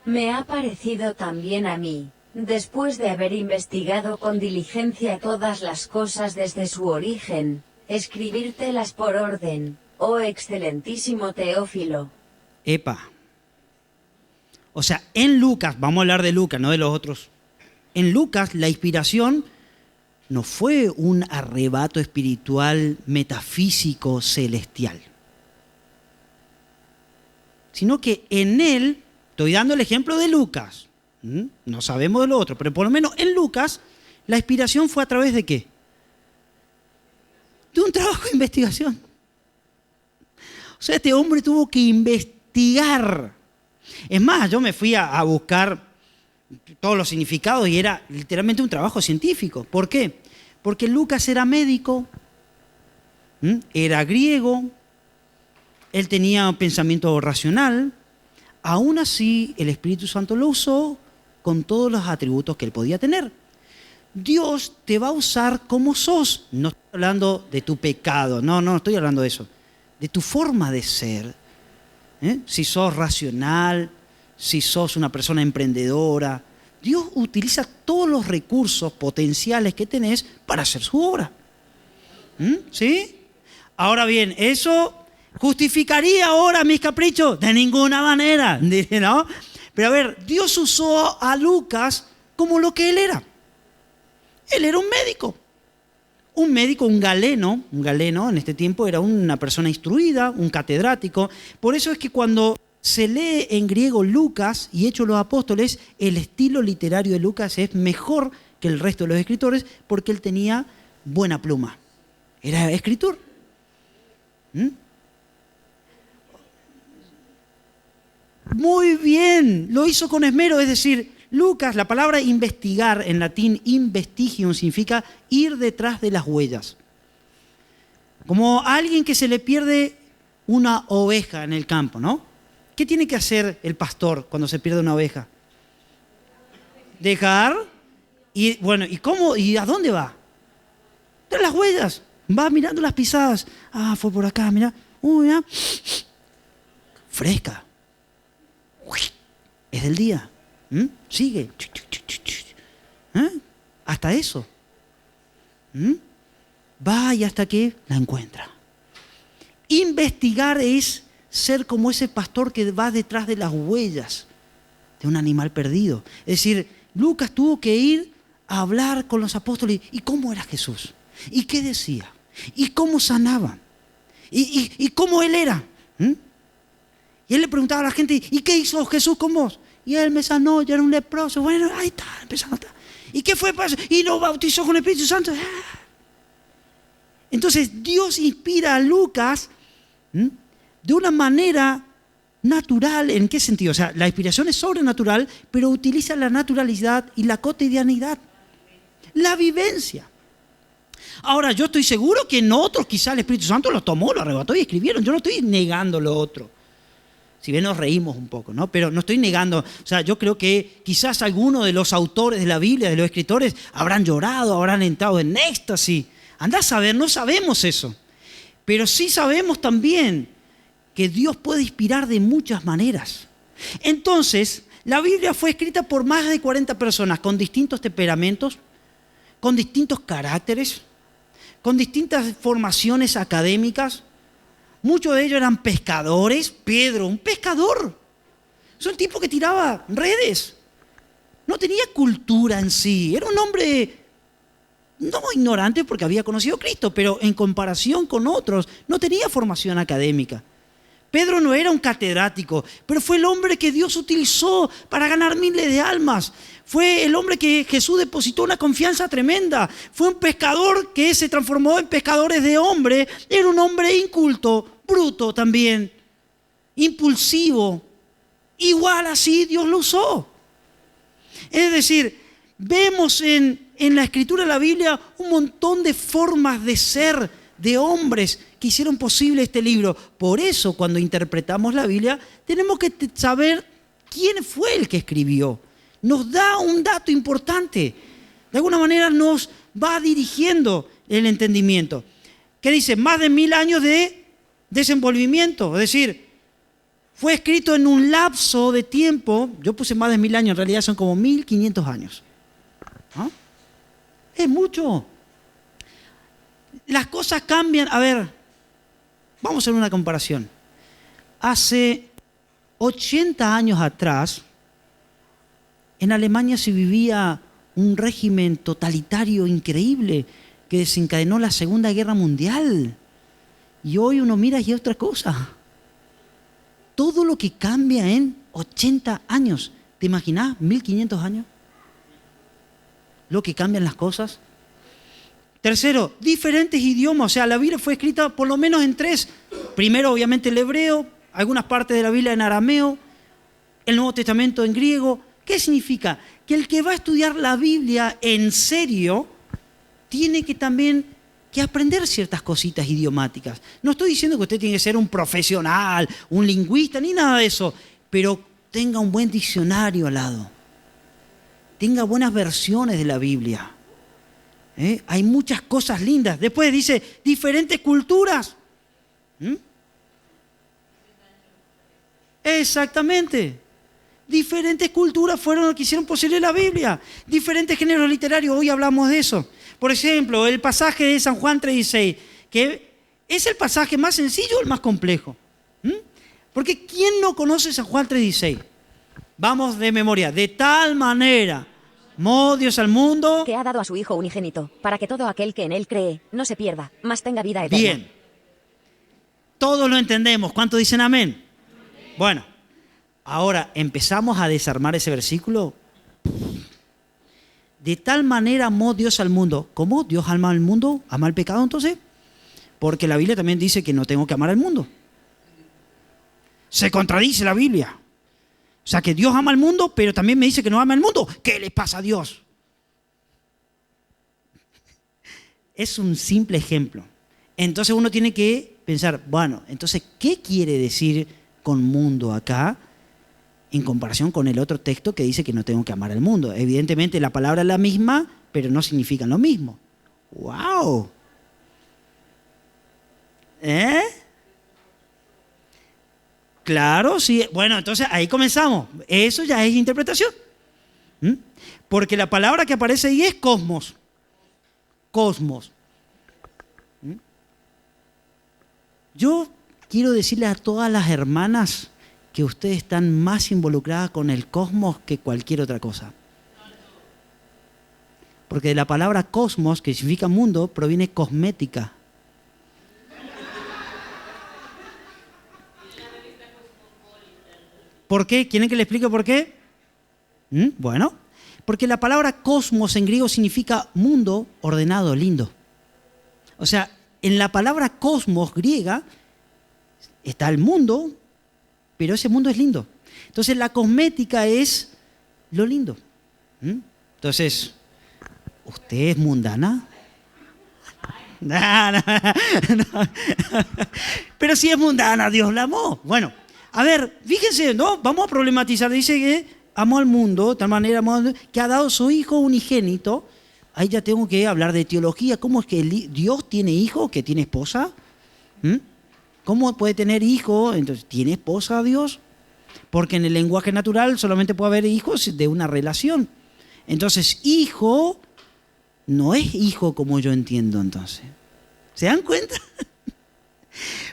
Me ha parecido también a mí, después de haber investigado con diligencia todas las cosas desde su origen, escribírtelas por orden, oh excelentísimo Teófilo. Epa. O sea, en Lucas, vamos a hablar de Lucas, no de los otros. En Lucas, la inspiración no fue un arrebato espiritual, metafísico, celestial. Sino que en él, estoy dando el ejemplo de Lucas, no sabemos de lo otro, pero por lo menos en Lucas, la inspiración fue a través de ¿qué? De un trabajo de investigación. O sea, este hombre tuvo que investigar. Es más, yo me fui a buscar todos los significados y era literalmente un trabajo científico. ¿Por qué? Porque Lucas era médico, era griego, él tenía un pensamiento racional, aún así el Espíritu Santo lo usó con todos los atributos que él podía tener. Dios te va a usar como sos. No estoy hablando de tu pecado, no estoy hablando de eso. De tu forma de ser. Si sos racional, si sos una persona emprendedora. Dios utiliza todos los recursos potenciales que tenés para hacer su obra. ¿Sí? Ahora bien, ¿eso justificaría ahora mis caprichos? De ninguna manera, ¿no? Pero a ver, Dios usó a Lucas como lo que él era. Él era un médico. Un médico, un galeno en este tiempo era una persona instruida, un catedrático. Por eso es que cuando se lee en griego Lucas y Hechos de los Apóstoles, el estilo literario de Lucas es mejor que el resto de los escritores porque él tenía buena pluma. Era escritor. Muy bien, lo hizo con esmero, es decir, Lucas, la palabra investigar en latín, investigium, significa ir detrás de las huellas. Como a alguien que se le pierde una oveja en el campo, ¿no? ¿Qué tiene que hacer el pastor cuando se pierde una oveja? Dejar, y bueno, ¿y cómo? ¿Y a dónde va? Tras las huellas, va mirando las pisadas. Ah, fue por acá, mira. Mira. Fresca. Es del día. Sigue. Hasta eso. Va y hasta que la encuentra. Investigar es ser como ese pastor que va detrás de las huellas de un animal perdido. Es decir, Lucas tuvo que ir a hablar con los apóstoles. ¿Y cómo era Jesús? ¿Y qué decía? ¿Y cómo sanaba? ¿Y cómo él era? Y él le preguntaba a la gente, ¿y qué hizo Jesús con vos? Y él me sanó, yo era un leproso. Bueno, ahí está, empezando a estar. ¿Y qué fue? Y nos bautizó con el Espíritu Santo. Entonces Dios inspira a Lucas de una manera natural. ¿En qué sentido? O sea, la inspiración es sobrenatural, pero utiliza la naturalidad y la cotidianidad, la vivencia. Ahora, yo estoy seguro que en otros quizá el Espíritu Santo lo tomó, lo arrebató y escribieron. Yo no estoy negando lo otro. Si bien nos reímos un poco, ¿no? Pero no estoy negando, o sea, yo creo que quizás algunos de los autores de la Biblia, de los escritores, habrán llorado, habrán entrado en éxtasis. Andá a saber, no sabemos eso. Pero sí sabemos también que Dios puede inspirar de muchas maneras. Entonces, la Biblia fue escrita por más de 40 personas con distintos temperamentos, con distintos caracteres, con distintas formaciones académicas. Muchos de ellos eran pescadores. Pedro, un pescador. Es un tipo que tiraba redes. No tenía cultura en sí. Era un hombre no ignorante porque había conocido a Cristo, pero en comparación con otros no tenía formación académica. Pedro no era un catedrático, pero fue el hombre que Dios utilizó para ganar miles de almas. Fue el hombre que Jesús depositó una confianza tremenda. Fue un pescador que se transformó en pescadores de hombres. Era un hombre inculto, bruto también, impulsivo. Igual así Dios lo usó. Es decir, vemos en la escritura de la Biblia un montón de formas de ser de hombres que hicieron posible este libro. Por eso, cuando interpretamos la Biblia, tenemos que saber quién fue el que escribió. Nos da un dato importante. De alguna manera nos va dirigiendo el entendimiento. ¿Qué dice? Más de 1000 años de desenvolvimiento. Es decir, fue escrito en un lapso de tiempo. Yo puse más de 1000 años, en realidad son como 1500 años. ¿Ah? Es mucho. Las cosas cambian. A ver, vamos a hacer una comparación. Hace 80 años atrás, en Alemania se vivía un régimen totalitario increíble que desencadenó la Segunda Guerra Mundial. Y hoy uno mira y es otra cosa. Todo lo que cambia en 80 años. ¿Te imaginas? 1500 años. Lo que cambian las cosas. Tercero, diferentes idiomas. O sea, la Biblia fue escrita por lo menos en 3. Primero, obviamente, el hebreo, algunas partes de la Biblia en arameo, el Nuevo Testamento en griego. ¿Qué significa? Que el que va a estudiar la Biblia en serio tiene que también que aprender ciertas cositas idiomáticas. No estoy diciendo que usted tiene que ser un profesional, un lingüista, ni nada de eso, pero tenga un buen diccionario al lado. Tenga buenas versiones de la Biblia. Hay muchas cosas lindas. Después dice, diferentes culturas. Exactamente. Diferentes culturas fueron las que hicieron posible la Biblia. Diferentes géneros literarios, hoy hablamos de eso. Por ejemplo, el pasaje de San Juan 3:16, que es el pasaje más sencillo o el más complejo. Porque ¿quién no conoce San Juan 3:16? Vamos de memoria. De tal manera amó Dios al mundo, que ha dado a su Hijo unigénito, para que todo aquel que en Él cree no se pierda, mas tenga vida eterna. Bien. Todos lo entendemos. ¿Cuántos dicen amén? Bueno, ahora empezamos a desarmar ese versículo. De tal manera amó Dios al mundo. ¿Cómo? ¿Dios ama al mundo? ¿Ama el pecado entonces? Porque la Biblia también dice que no tengo que amar al mundo. Se contradice la Biblia. O sea, que Dios ama al mundo, pero también me dice que no ama al mundo. ¿Qué le pasa a Dios? Es un simple ejemplo. Entonces uno tiene que pensar, bueno, entonces, ¿qué quiere decir con mundo acá en comparación con el otro texto que dice que no tengo que amar al mundo? Evidentemente la palabra es la misma, pero no significan lo mismo. ¡Wow! Claro, sí. Bueno, entonces ahí comenzamos. Eso ya es interpretación. Porque la palabra que aparece ahí es cosmos. Cosmos. Yo quiero decirle a todas las hermanas que ustedes están más involucradas con el cosmos que cualquier otra cosa. Porque de la palabra cosmos, que significa mundo, proviene cosmética. ¿Por qué? ¿Quieren que le explique por qué? Bueno, porque la palabra cosmos en griego significa mundo ordenado, lindo. O sea, en la palabra cosmos griega está el mundo, pero ese mundo es lindo. Entonces la cosmética es lo lindo. Entonces, ¿usted es mundana? No. Pero si es mundana, Dios la amó. Bueno, a ver, fíjense, ¿no? Vamos a problematizar. Dice que amó al mundo, de tal manera que ha dado su Hijo unigénito. Ahí ya tengo que hablar de teología. ¿Cómo es que Dios tiene hijo que tiene esposa? ¿Cómo puede tener hijo? Entonces, ¿tiene esposa Dios? Porque en el lenguaje natural solamente puede haber hijos de una relación. Entonces, hijo no es hijo como yo entiendo entonces. ¿Se dan cuenta?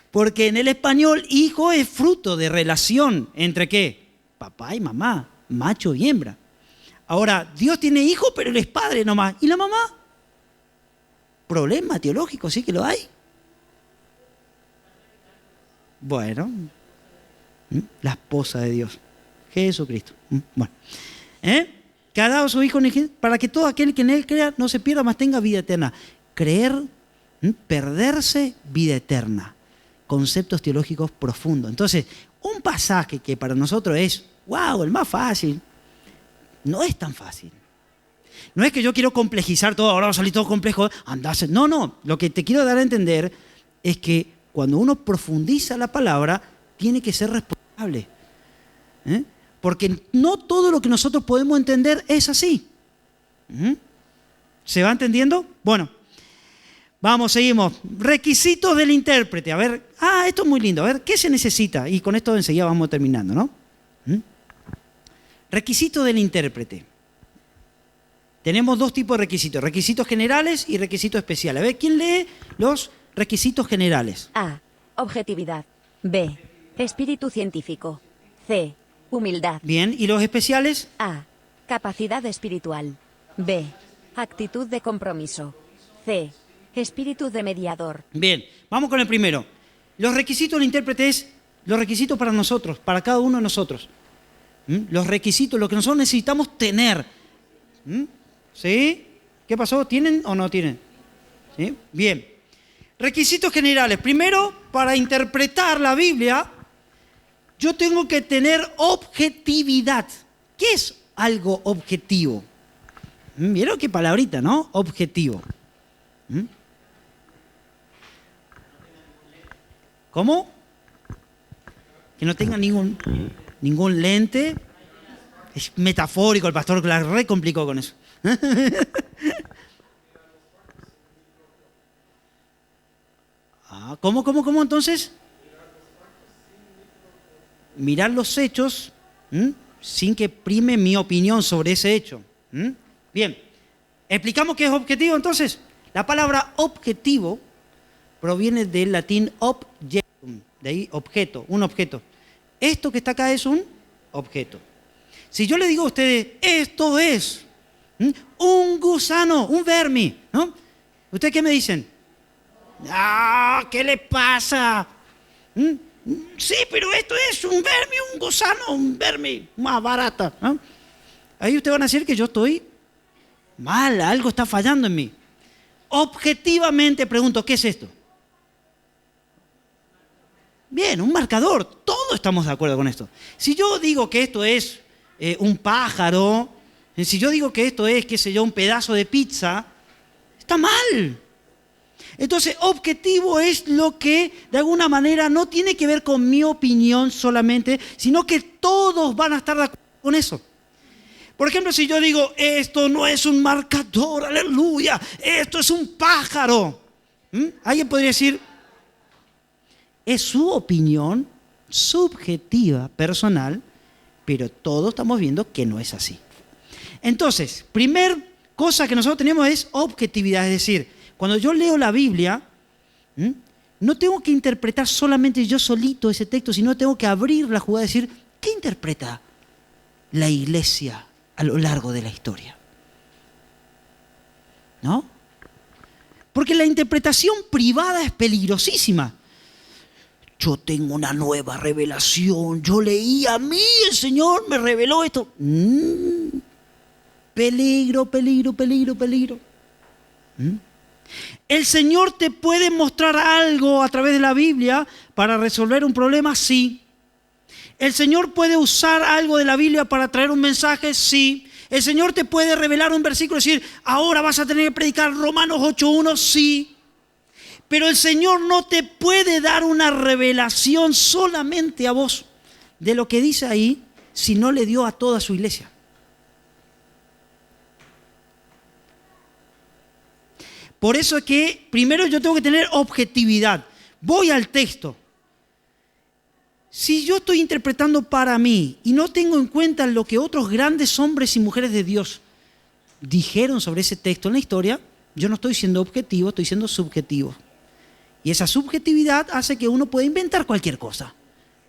Porque en el español, hijo es fruto de relación. ¿Entre qué? Papá y mamá, macho y hembra. Ahora, Dios tiene hijo, pero él es padre nomás. ¿Y la mamá? Problema teológico, sí que lo hay. Bueno, la esposa de Dios, Jesucristo. Bueno, que ha dado a su Hijo para que todo aquel que en Él crea no se pierda, mas tenga vida eterna. Creer, perderse, vida eterna. Conceptos teológicos profundos. Entonces, un pasaje que para nosotros es, wow, el más fácil, no es tan fácil. No es que yo quiero complejizar todo, ahora va a salir todo complejo, andase. No, lo que te quiero dar a entender es que cuando uno profundiza la palabra, tiene que ser responsable. Porque no todo lo que nosotros podemos entender es así. ¿Se va entendiendo? Bueno, vamos, seguimos. Requisitos del intérprete. A ver, esto es muy lindo. A ver, ¿qué se necesita? Y con esto enseguida vamos terminando, ¿no? Requisitos del intérprete. Tenemos dos tipos de requisitos. Requisitos generales y requisitos especiales. A ver, ¿quién lee los requisitos generales? A. Objetividad. B. Espíritu científico. C. Humildad. Bien, ¿y los especiales? A. Capacidad espiritual. B. Actitud de compromiso. C. Espíritu de mediador. Bien, vamos con el primero. Los requisitos del intérprete es los requisitos para nosotros, para cada uno de nosotros. Los requisitos, lo que nosotros necesitamos tener. ¿Sí? ¿Qué pasó? ¿Tienen o no tienen? ¿Sí? Bien. Requisitos generales. Primero, para interpretar la Biblia, yo tengo que tener objetividad. ¿Qué es algo objetivo? ¿Vieron qué palabrita, no? Objetivo. ¿Cómo? Que no tenga ningún lente. Es metafórico, el pastor la recomplicó con eso. ¿Cómo entonces? Mirar los hechos sin que prime mi opinión sobre ese hecho. Bien, ¿explicamos qué es objetivo entonces? La palabra objetivo proviene del latín objectum, de ahí objeto, un objeto. Esto que está acá es un objeto. Si yo le digo a ustedes, esto es un gusano, un vermi, ¿no? ¿Ustedes qué me dicen? ¿Qué le pasa? Sí, pero esto es un vermi, un gusano, un vermi, más barata, ¿no? Ahí ustedes van a decir que yo estoy mal, algo está fallando en mí. Objetivamente pregunto, ¿qué es esto? Bien, un marcador. Todos estamos de acuerdo con esto. Si yo digo que esto es un pájaro, si yo digo que esto es, qué sé yo, un pedazo de pizza, está mal. Entonces, objetivo es lo que de alguna manera no tiene que ver con mi opinión solamente, sino que todos van a estar de acuerdo con eso. Por ejemplo, si yo digo, esto no es un marcador, aleluya, esto es un pájaro. Alguien podría decir, es su opinión subjetiva, personal, pero todos estamos viendo que no es así. Entonces, primer cosa que nosotros tenemos es objetividad, es decir, cuando yo leo la Biblia, no tengo que interpretar solamente yo solito ese texto, sino tengo que abrir la jugada y decir, ¿qué interpreta la iglesia a lo largo de la historia? ¿No? Porque la interpretación privada es peligrosísima. Yo tengo una nueva revelación, yo leí a mí, el Señor me reveló esto. Peligro, peligro, peligro, peligro. ¿El Señor te puede mostrar algo a través de la Biblia para resolver un problema? Sí. ¿El Señor puede usar algo de la Biblia para traer un mensaje? Sí. ¿El Señor te puede revelar un versículo y decir, ahora vas a tener que predicar Romanos 8:1? Sí. Pero el Señor no te puede dar una revelación solamente a vos de lo que dice ahí si no le dio a toda su iglesia. Por eso es que primero yo tengo que tener objetividad. Voy al texto. Si yo estoy interpretando para mí y no tengo en cuenta lo que otros grandes hombres y mujeres de Dios dijeron sobre ese texto en la historia, yo no estoy siendo objetivo, estoy siendo subjetivo. Y esa subjetividad hace que uno pueda inventar cualquier cosa.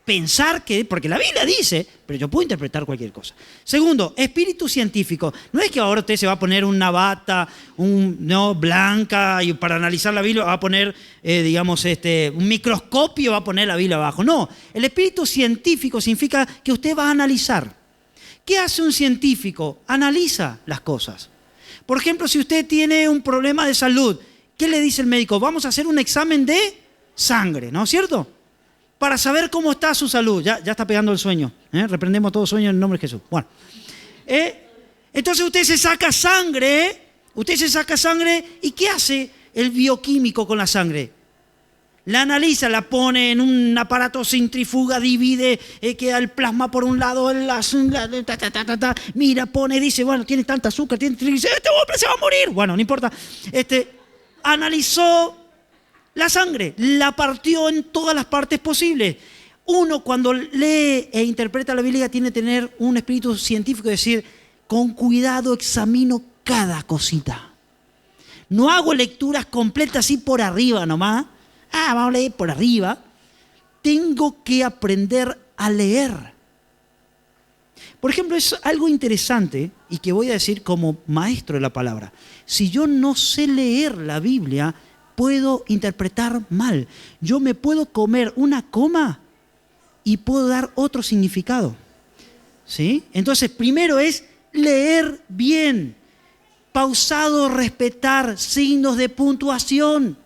Pensar que, porque la Biblia dice, pero yo puedo interpretar cualquier cosa. Segundo, espíritu científico. No es que ahora usted se va a poner una bata blanca y para analizar la Biblia va a poner, un microscopio, va a poner la Biblia abajo. No, el espíritu científico significa que usted va a analizar. ¿Qué hace un científico? Analiza las cosas. Por ejemplo, si usted tiene un problema de salud, ¿qué le dice el médico? Vamos a hacer un examen de sangre, ¿no es cierto? Para saber cómo está su salud. Ya está pegando el sueño. Reprendemos todo sueño en el nombre de Jesús. Bueno. Entonces usted se saca sangre. ¿Y qué hace el bioquímico con la sangre? la analiza, la pone en un aparato centrífuga, divide, queda el plasma por un lado, mira, pone, dice, bueno, tiene tanta azúcar, tiene triglicéridos, este hombre se va a morir. Bueno, no importa. Analizó la sangre, la partió en todas las partes posibles. Uno cuando lee e interpreta la Biblia tiene que tener un espíritu científico, es decir, con cuidado examino cada cosita. No hago lecturas completas así por arriba nomás. Vamos a leer por arriba. Tengo que aprender a leer. Por ejemplo, es algo interesante y que voy a decir como maestro de la palabra. Si yo no sé leer la Biblia, puedo interpretar mal. Yo me puedo comer una coma y puedo dar otro significado. ¿Sí? Entonces, primero es leer bien. Pausado, respetar, signos de puntuación.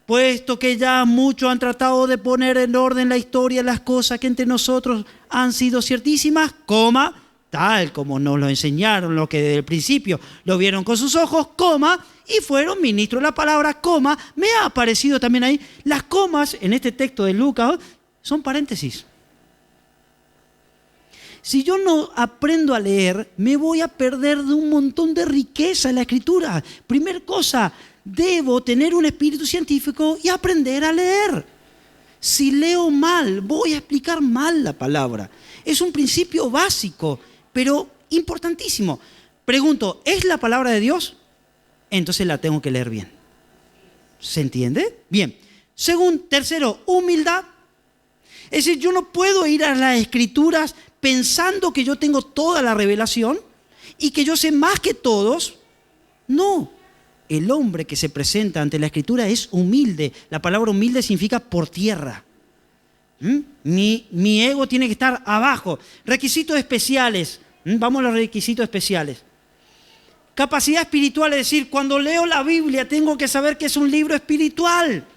Puesto que ya muchos han tratado de poner en orden la historia, las cosas que entre nosotros han sido ciertísimas, coma, tal como nos lo enseñaron, lo que desde el principio lo vieron con sus ojos, coma, y fueron ministros de la palabra, coma. Me ha aparecido también ahí, las comas en este texto de Lucas son paréntesis. Si yo no aprendo a leer, me voy a perder de un montón de riqueza en la Escritura. Primer cosa, debo tener un espíritu científico y aprender a leer. Si leo mal, voy a explicar mal la palabra. Es un principio básico, pero importantísimo. Pregunto, ¿es la palabra de Dios? Entonces la tengo que leer bien. ¿Se entiende? Bien. Tercero, humildad. Es decir, yo no puedo ir a las Escrituras pensando que yo tengo toda la revelación y que yo sé más que todos. No. El hombre que se presenta ante la Escritura es humilde. La palabra humilde significa por tierra. Mi ego tiene que estar abajo. Requisitos especiales. Vamos a los requisitos especiales. Capacidad espiritual, es decir, cuando leo la Biblia tengo que saber que es un libro espiritual.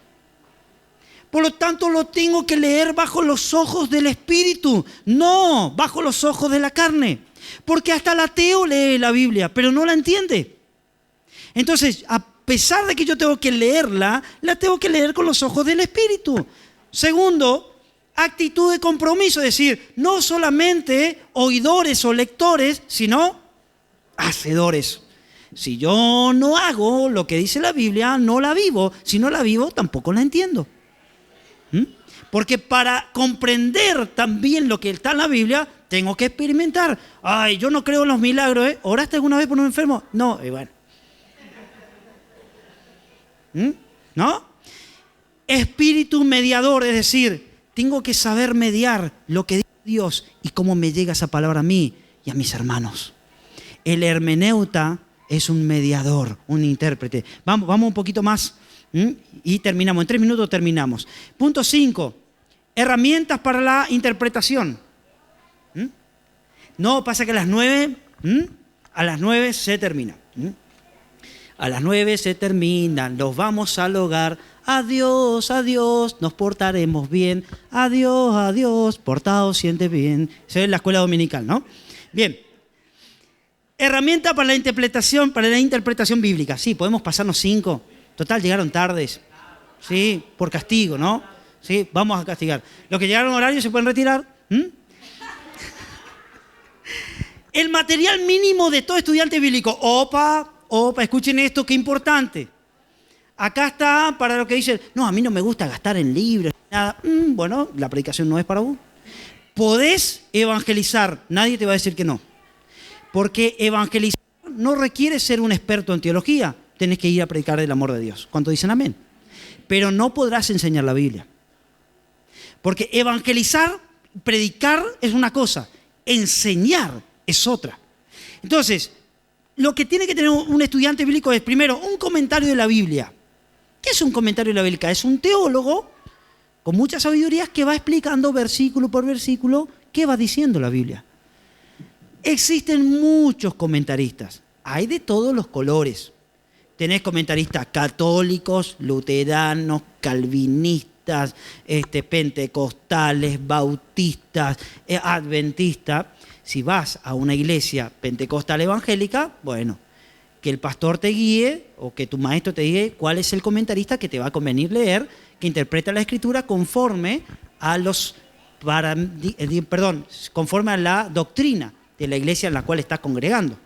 Por lo tanto, lo tengo que leer bajo los ojos del Espíritu, no bajo los ojos de la carne. Porque hasta el ateo lee la Biblia, pero no la entiende. Entonces, a pesar de que yo tengo que leerla, la tengo que leer con los ojos del Espíritu. Segundo, actitud de compromiso, es decir, no solamente oidores o lectores, sino hacedores. Si yo no hago lo que dice la Biblia, no la vivo. Si no la vivo, tampoco la entiendo. Porque para comprender también lo que está en la Biblia, tengo que experimentar. Ay, yo no creo en los milagros, ¿eh? ¿Oraste alguna vez por un enfermo? No, y bueno. ¿No? Espíritu mediador, es decir, tengo que saber mediar lo que dice Dios y cómo me llega esa palabra a mí y a mis hermanos. El hermeneuta es un mediador, un intérprete. Vamos un poquito más. Y terminamos, en 3 minutos terminamos. Punto 5, herramientas para la interpretación. No, pasa que a las 9 se termina. A las 9 se termina, nos vamos al hogar. Adiós, adiós, nos portaremos bien. Adiós, adiós, portaos, siente bien. Esa es la escuela dominical, ¿no? Bien. Herramienta para la interpretación bíblica. Sí, podemos pasarnos 5. Total, llegaron tardes. Sí, por castigo, ¿no? Sí, vamos a castigar. Los que llegaron a horario se pueden retirar. El material mínimo de todo estudiante bíblico. Opa, escuchen esto, qué importante. Acá está para lo que dicen, no, a mí no me gusta gastar en libros, nada. Bueno, la predicación no es para vos. Podés evangelizar, nadie te va a decir que no. Porque evangelizar no requiere ser un experto en teología. Tenés que ir a predicar el amor de Dios. ¿Cuántos dicen amén? Pero no podrás enseñar la Biblia. Porque evangelizar, predicar es una cosa, enseñar es otra. Entonces, lo que tiene que tener un estudiante bíblico es, primero, un comentario de la Biblia. ¿Qué es un comentario de la Biblia? Es un teólogo con muchas sabidurías que va explicando versículo por versículo qué va diciendo la Biblia. Existen muchos comentaristas. Hay de todos los colores. Tenés comentaristas católicos, luteranos, calvinistas, pentecostales, bautistas, adventistas. Si vas a una iglesia pentecostal evangélica, bueno, que el pastor te guíe o que tu maestro te guíe cuál es el comentarista que te va a convenir leer, que interpreta la Escritura conforme a conforme a la doctrina de la iglesia en la cual estás congregando.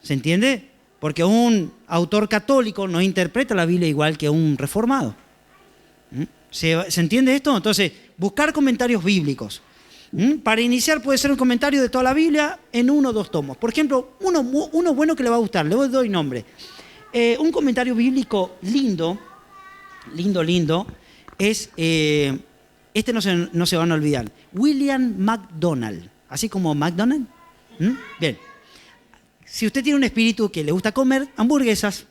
¿Se entiende? Porque un autor católico no interpreta la Biblia igual que un reformado. ¿Se entiende esto? Entonces, buscar comentarios bíblicos. Para iniciar puede ser un comentario de toda la Biblia en 1 o 2 tomos. Por ejemplo, uno bueno que le va a gustar, le doy nombre. Un comentario bíblico lindo, es, no se van a olvidar, William MacDonald, así como McDonald's. Bien, si usted tiene un espíritu que le gusta comer hamburguesas,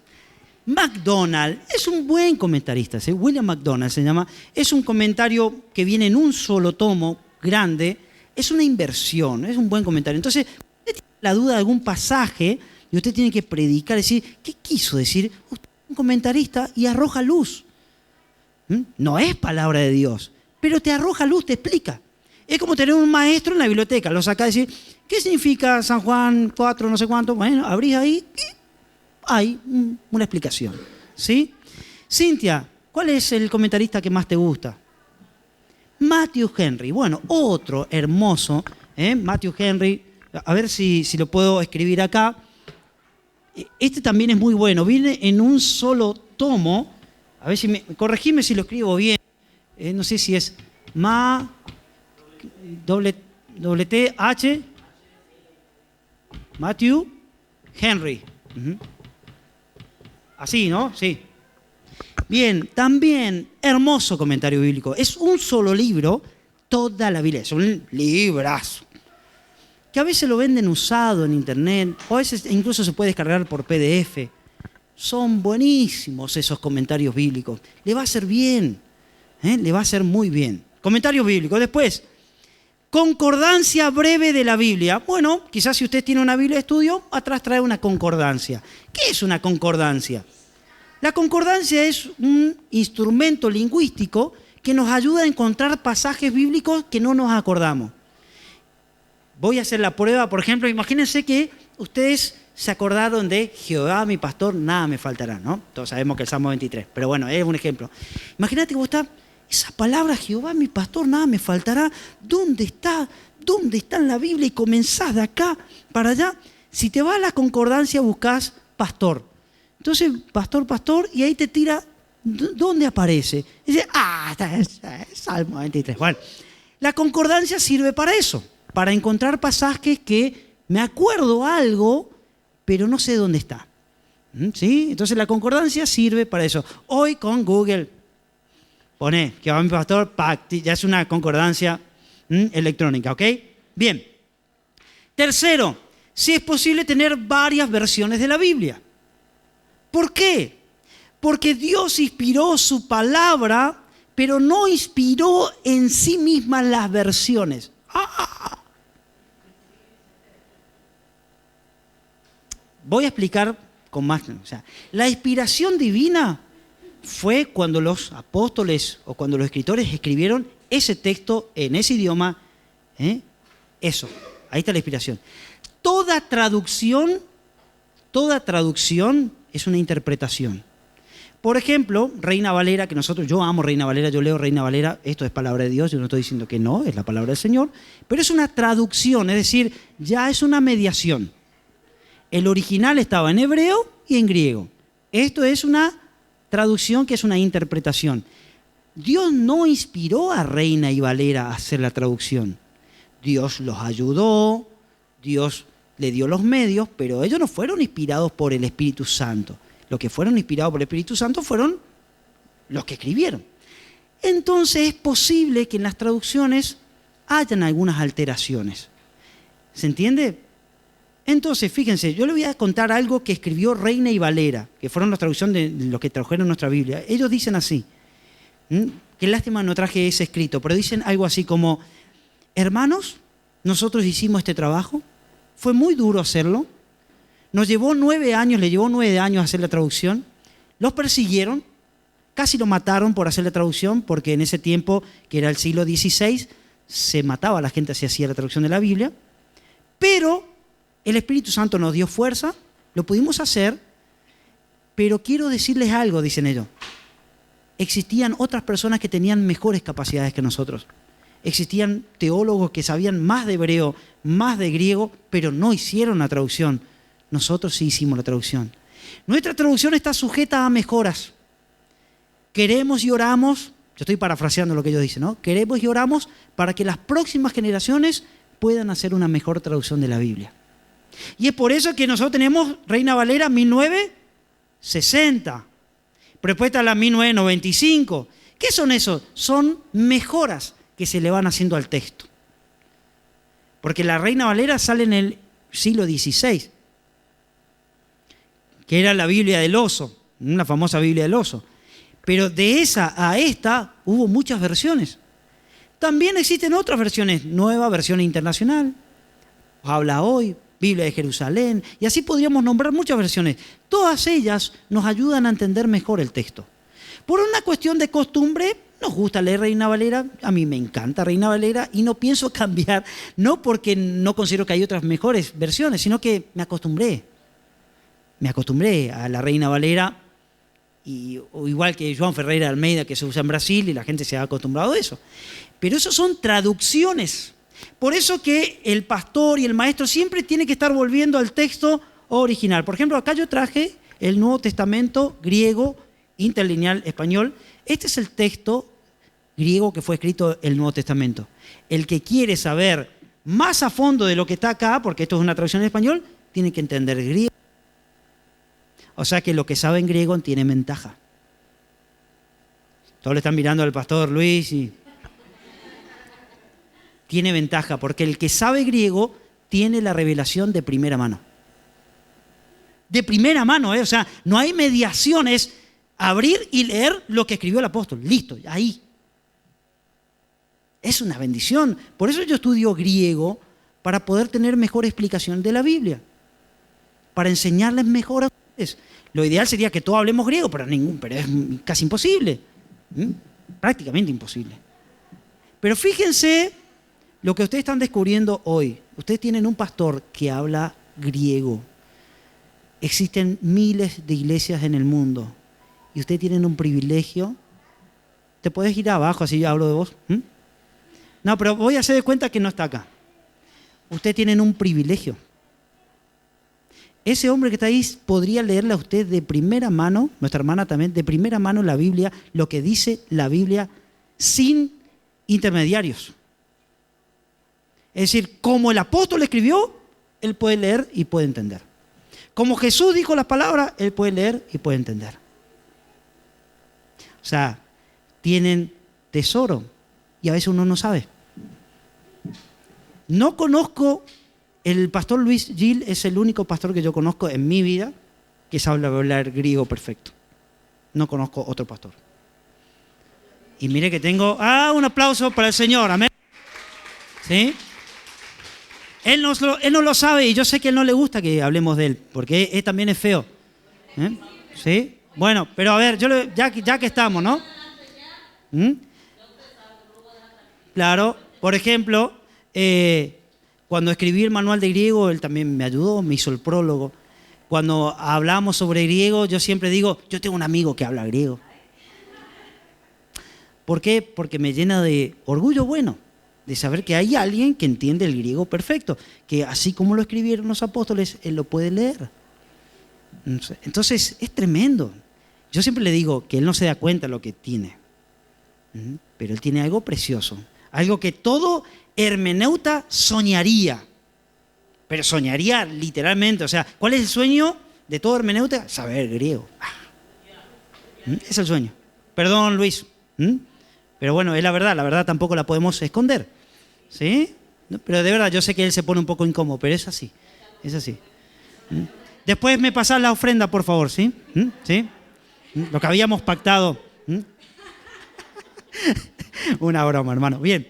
MacDonald es un buen comentarista, ¿sí? William MacDonald se llama, es un comentario que viene en un solo tomo, grande, es una inversión, es un buen comentario. Entonces, usted tiene la duda de algún pasaje y usted tiene que predicar, decir, ¿qué quiso decir? Usted es un comentarista y arroja luz. No es palabra de Dios, pero te arroja luz, te explica. Es como tener un maestro en la biblioteca, lo saca a decir, ¿qué significa San Juan 4, no sé cuánto? Bueno, abrís ahí y hay una explicación, ¿sí? Cintia, ¿cuál es el comentarista que más te gusta? Matthew Henry. Bueno, otro hermoso, Matthew Henry, a ver si lo puedo escribir acá. Este también es muy bueno, viene en un solo tomo, a ver si corregime si lo escribo bien, no sé si es WTH, Matthew Henry. Así, ¿no? Sí. Bien, también hermoso comentario bíblico. Es un solo libro, toda la Biblia. Es un librazo. Que a veces lo venden usado en internet, o a veces incluso se puede descargar por PDF. Son buenísimos esos comentarios bíblicos. Le va a hacer bien, le va a hacer muy bien. Comentarios bíblicos. Después, concordancia breve de la Biblia. Bueno, quizás si usted tiene una Biblia de estudio, atrás trae una concordancia. ¿Qué es una concordancia? La concordancia es un instrumento lingüístico que nos ayuda a encontrar pasajes bíblicos que no nos acordamos. Voy a hacer la prueba, por ejemplo, imagínense que ustedes se acordaron de Jehová, mi pastor, nada me faltará, ¿no? Todos sabemos que el Salmo 23, pero bueno, es un ejemplo. Imagínate que vos estás, esa palabra, Jehová, mi pastor, nada me faltará, ¿dónde está? ¿Dónde está en la Biblia? Y comenzás de acá para allá. Si te vas a la concordancia, buscás pastor. Entonces, pastor, y ahí te tira, ¿dónde aparece? Y dice, está en Salmo 23. Bueno, la concordancia sirve para eso, para encontrar pasajes que me acuerdo algo, pero no sé dónde está. ¿Sí? Entonces, la concordancia sirve para eso. Hoy con Google, pone que va mi pastor, ya es una concordancia electrónica, ¿ok? Bien. Tercero, si es posible tener varias versiones de la Biblia. ¿Por qué? Porque Dios inspiró su palabra, pero no inspiró en sí misma las versiones. Voy a explicar con más. O sea, la inspiración divina fue cuando los apóstoles o cuando los escritores escribieron ese texto en ese idioma. Eso, ahí está la inspiración. Toda traducción es una interpretación. Por ejemplo, Reina Valera, que yo amo Reina Valera, yo leo Reina Valera, esto es palabra de Dios, yo no estoy diciendo que no, es la palabra del Señor, pero es una traducción, es decir, ya es una mediación. El original estaba en hebreo y en griego. Esto es una traducción que es una interpretación. Dios no inspiró a Reina y Valera a hacer la traducción. Dios los ayudó, Dios le dio los medios, pero ellos no fueron inspirados por el Espíritu Santo. Los que fueron inspirados por el Espíritu Santo fueron los que escribieron. Entonces es posible que en las traducciones hayan algunas alteraciones. ¿Se entiende? Entonces, fíjense, yo le voy a contar algo que escribió Reina y Valera, que fueron la traducción de los que tradujeron nuestra Biblia. Ellos dicen así, qué lástima no traje ese escrito, pero dicen algo así como, hermanos, nosotros hicimos este trabajo, fue muy duro hacerlo, le llevó 9 años hacer la traducción, los persiguieron, casi lo mataron por hacer la traducción, porque en ese tiempo, que era el siglo XVI, se mataba a la gente si hacía la traducción de la Biblia, pero el Espíritu Santo nos dio fuerza lo pudimos hacer, pero quiero decirles algo, dicen ellos. Existían otras personas que tenían mejores capacidades que nosotros. Existían teólogos que sabían más de hebreo, más de griego, pero no hicieron la traducción. Nosotros sí hicimos la traducción. Nuestra traducción está sujeta a mejoras. Queremos y oramos, yo estoy parafraseando lo que ellos dicen, ¿no? Queremos y oramos para que las próximas generaciones puedan hacer una mejor traducción de la Biblia. Y es por eso que nosotros tenemos Reina Valera 1960, propuesta a la 1995. ¿Qué son esos? Son mejoras que se le van haciendo al texto. Porque la Reina Valera sale en el siglo XVI, que era la Biblia del oso, una famosa Biblia del oso. Pero de esa a esta hubo muchas versiones. También existen otras versiones, nueva versión internacional, Habla Hoy, Biblia de Jerusalén, y así podríamos nombrar muchas versiones. Todas ellas nos ayudan a entender mejor el texto. Por una cuestión de costumbre, nos gusta leer Reina Valera, a mí me encanta Reina Valera y no pienso cambiar, no porque no considero que hay otras mejores versiones, sino que me acostumbré a la Reina Valera, o igual que João Ferreira de Almeida, que se usa en Brasil y la gente se ha acostumbrado a eso. Pero eso son traducciones. Por eso que el pastor y el maestro siempre tienen que estar volviendo al texto original. Por ejemplo, acá yo traje el Nuevo Testamento griego, interlineal español. Este es el texto griego que fue escrito el Nuevo Testamento. El que quiere saber más a fondo de lo que está acá, porque esto es una traducción en español, tiene que entender griego. O sea que lo que sabe en griego tiene ventaja. Todos le están mirando al pastor Luis y... Tiene ventaja, porque el que sabe griego tiene la revelación de primera mano. De primera mano, o sea, no hay mediaciones. Abrir y leer lo que escribió el apóstol. Listo, ahí. Es una bendición. Por eso yo estudio griego, para poder tener mejor explicación de la Biblia. Para enseñarles mejor a ustedes. Lo ideal sería que todos hablemos griego, pero es casi imposible. Prácticamente imposible. Pero fíjense lo que ustedes están descubriendo hoy. Ustedes tienen un pastor que habla griego. Existen miles de iglesias en el mundo. Y ustedes tienen un privilegio. ¿Te podés ir abajo así yo hablo de vos? No, pero voy a hacer de cuenta que no está acá. Ustedes tienen un privilegio. Ese hombre que está ahí podría leerle a usted de primera mano, nuestra hermana también, de primera mano la Biblia, lo que dice la Biblia sin intermediarios. Es decir, como el apóstol escribió, él puede leer y puede entender. Como Jesús dijo las palabras, él puede leer y puede entender. O sea, tienen tesoro y a veces uno no sabe. No conozco, el pastor Luis Gil es el único pastor que yo conozco en mi vida que sabe hablar griego perfecto. No conozco otro pastor. Y mire que tengo, un aplauso para el Señor, amén. ¿Sí? Él no lo sabe y yo sé que a él no le gusta que hablemos de él, porque él también es feo. ¿Sí? Bueno, pero a ver, ya que estamos, ¿no? Claro, por ejemplo, cuando escribí el manual de griego, él también me ayudó, me hizo el prólogo. Cuando hablamos sobre griego, yo siempre digo, yo tengo un amigo que habla griego. ¿Por qué? Porque me llena de orgullo bueno, de saber que hay alguien que entiende el griego perfecto, que así como lo escribieron los apóstoles, él lo puede leer. Entonces, es tremendo. Yo siempre le digo que él no se da cuenta de lo que tiene, pero él tiene algo precioso, algo que todo hermeneuta soñaría, pero soñaría literalmente. O sea, ¿cuál es el sueño de todo hermeneuta? Saber griego. Es el sueño. Perdón, Luis. Pero bueno, es la verdad tampoco la podemos esconder. ¿Sí? Pero de verdad, yo sé que él se pone un poco incómodo, pero es así. Es así. Después me pasás la ofrenda, por favor, ¿sí? ¿Sí? Lo que habíamos pactado. Una broma, hermano. Bien.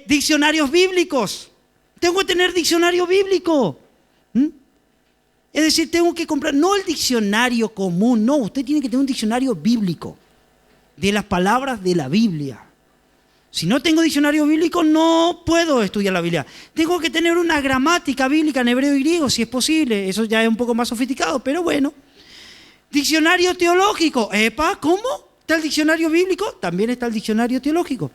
Diccionarios bíblicos. Tengo que tener diccionario bíblico. Es decir, tengo que comprar, no el diccionario común, no, usted tiene que tener un diccionario bíblico de las palabras de la Biblia. Si no tengo diccionario bíblico, no puedo estudiar la Biblia. Tengo que tener una gramática bíblica en hebreo y griego, si es posible. Eso ya es un poco más sofisticado, pero bueno. Diccionario teológico. Epa, ¿cómo? ¿Está el diccionario bíblico? También está el diccionario teológico.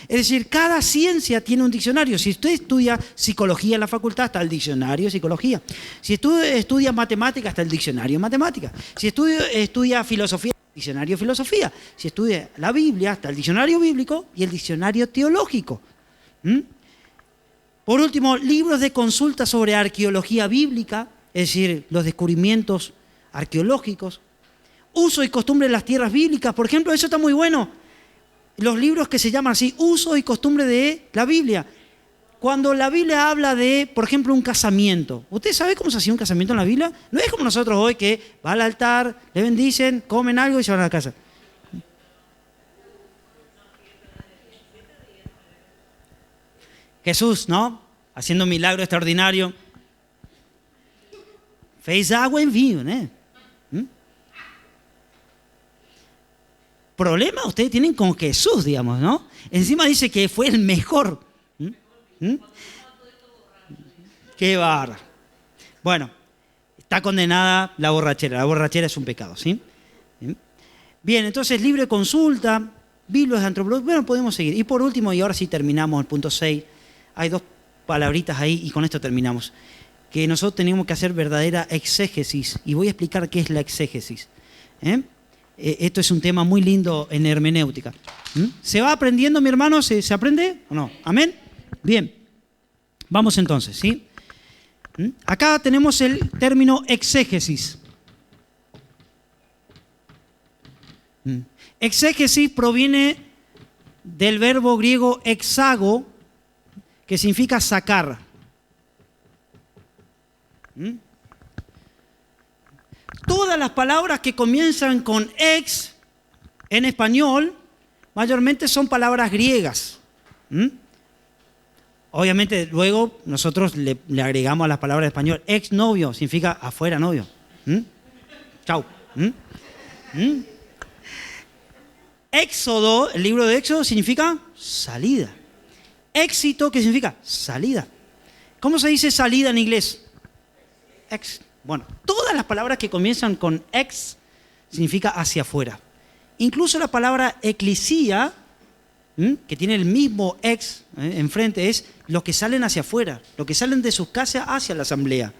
Es decir, cada ciencia tiene un diccionario. Si usted estudia psicología en la facultad, está el diccionario de psicología. Si estudia matemáticas, está el diccionario de matemáticas. Si estudia filosofía, diccionario de filosofía. Si estudia la Biblia, está el diccionario bíblico y el diccionario teológico. Por último, libros de consulta sobre arqueología bíblica, es decir, los descubrimientos arqueológicos. Uso y costumbre de las tierras bíblicas, por ejemplo, eso está muy bueno. Los libros que se llaman así, uso y costumbre de la Biblia. Cuando la Biblia habla de, por ejemplo, un casamiento. ¿Usted sabe cómo se hacía un casamiento en la Biblia? No es como nosotros hoy que va al altar, le bendicen, comen algo y se van a la casa. Jesús, ¿no? Haciendo un milagro extraordinario. Fez agua en vino, ¿eh? Problema ustedes tienen con Jesús, digamos, ¿no? Encima dice que fue el mejor. Qué barra. Bueno, está condenada la borrachera. La borrachera es un pecado, ¿sí? Bien, entonces libre consulta, libros de antropología. Bueno, podemos seguir. Y por último, y ahora sí terminamos el punto 6, hay dos palabritas ahí y con esto terminamos. Que nosotros tenemos que hacer verdadera exégesis. Y voy a explicar qué es la exégesis. Esto es un tema muy lindo en hermenéutica. ¿Se va aprendiendo, mi hermano? ¿Se aprende o no? ¿Amén? Bien. Vamos entonces, ¿sí? Acá tenemos el término exégesis. Exégesis proviene del verbo griego exago, que significa sacar. Todas las palabras que comienzan con ex en español, mayormente son palabras griegas. Obviamente, luego nosotros le agregamos a las palabras de español. Ex novio significa afuera novio. Chau. Éxodo, el libro de Éxodo, significa salida. Éxito, ¿qué significa? Salida. ¿Cómo se dice salida en inglés? Ex. Bueno, todas las palabras que comienzan con ex significa hacia afuera. Incluso la palabra eclesía, que tiene el mismo ex enfrente, es los que salen hacia afuera, los que salen de sus casas hacia la asamblea,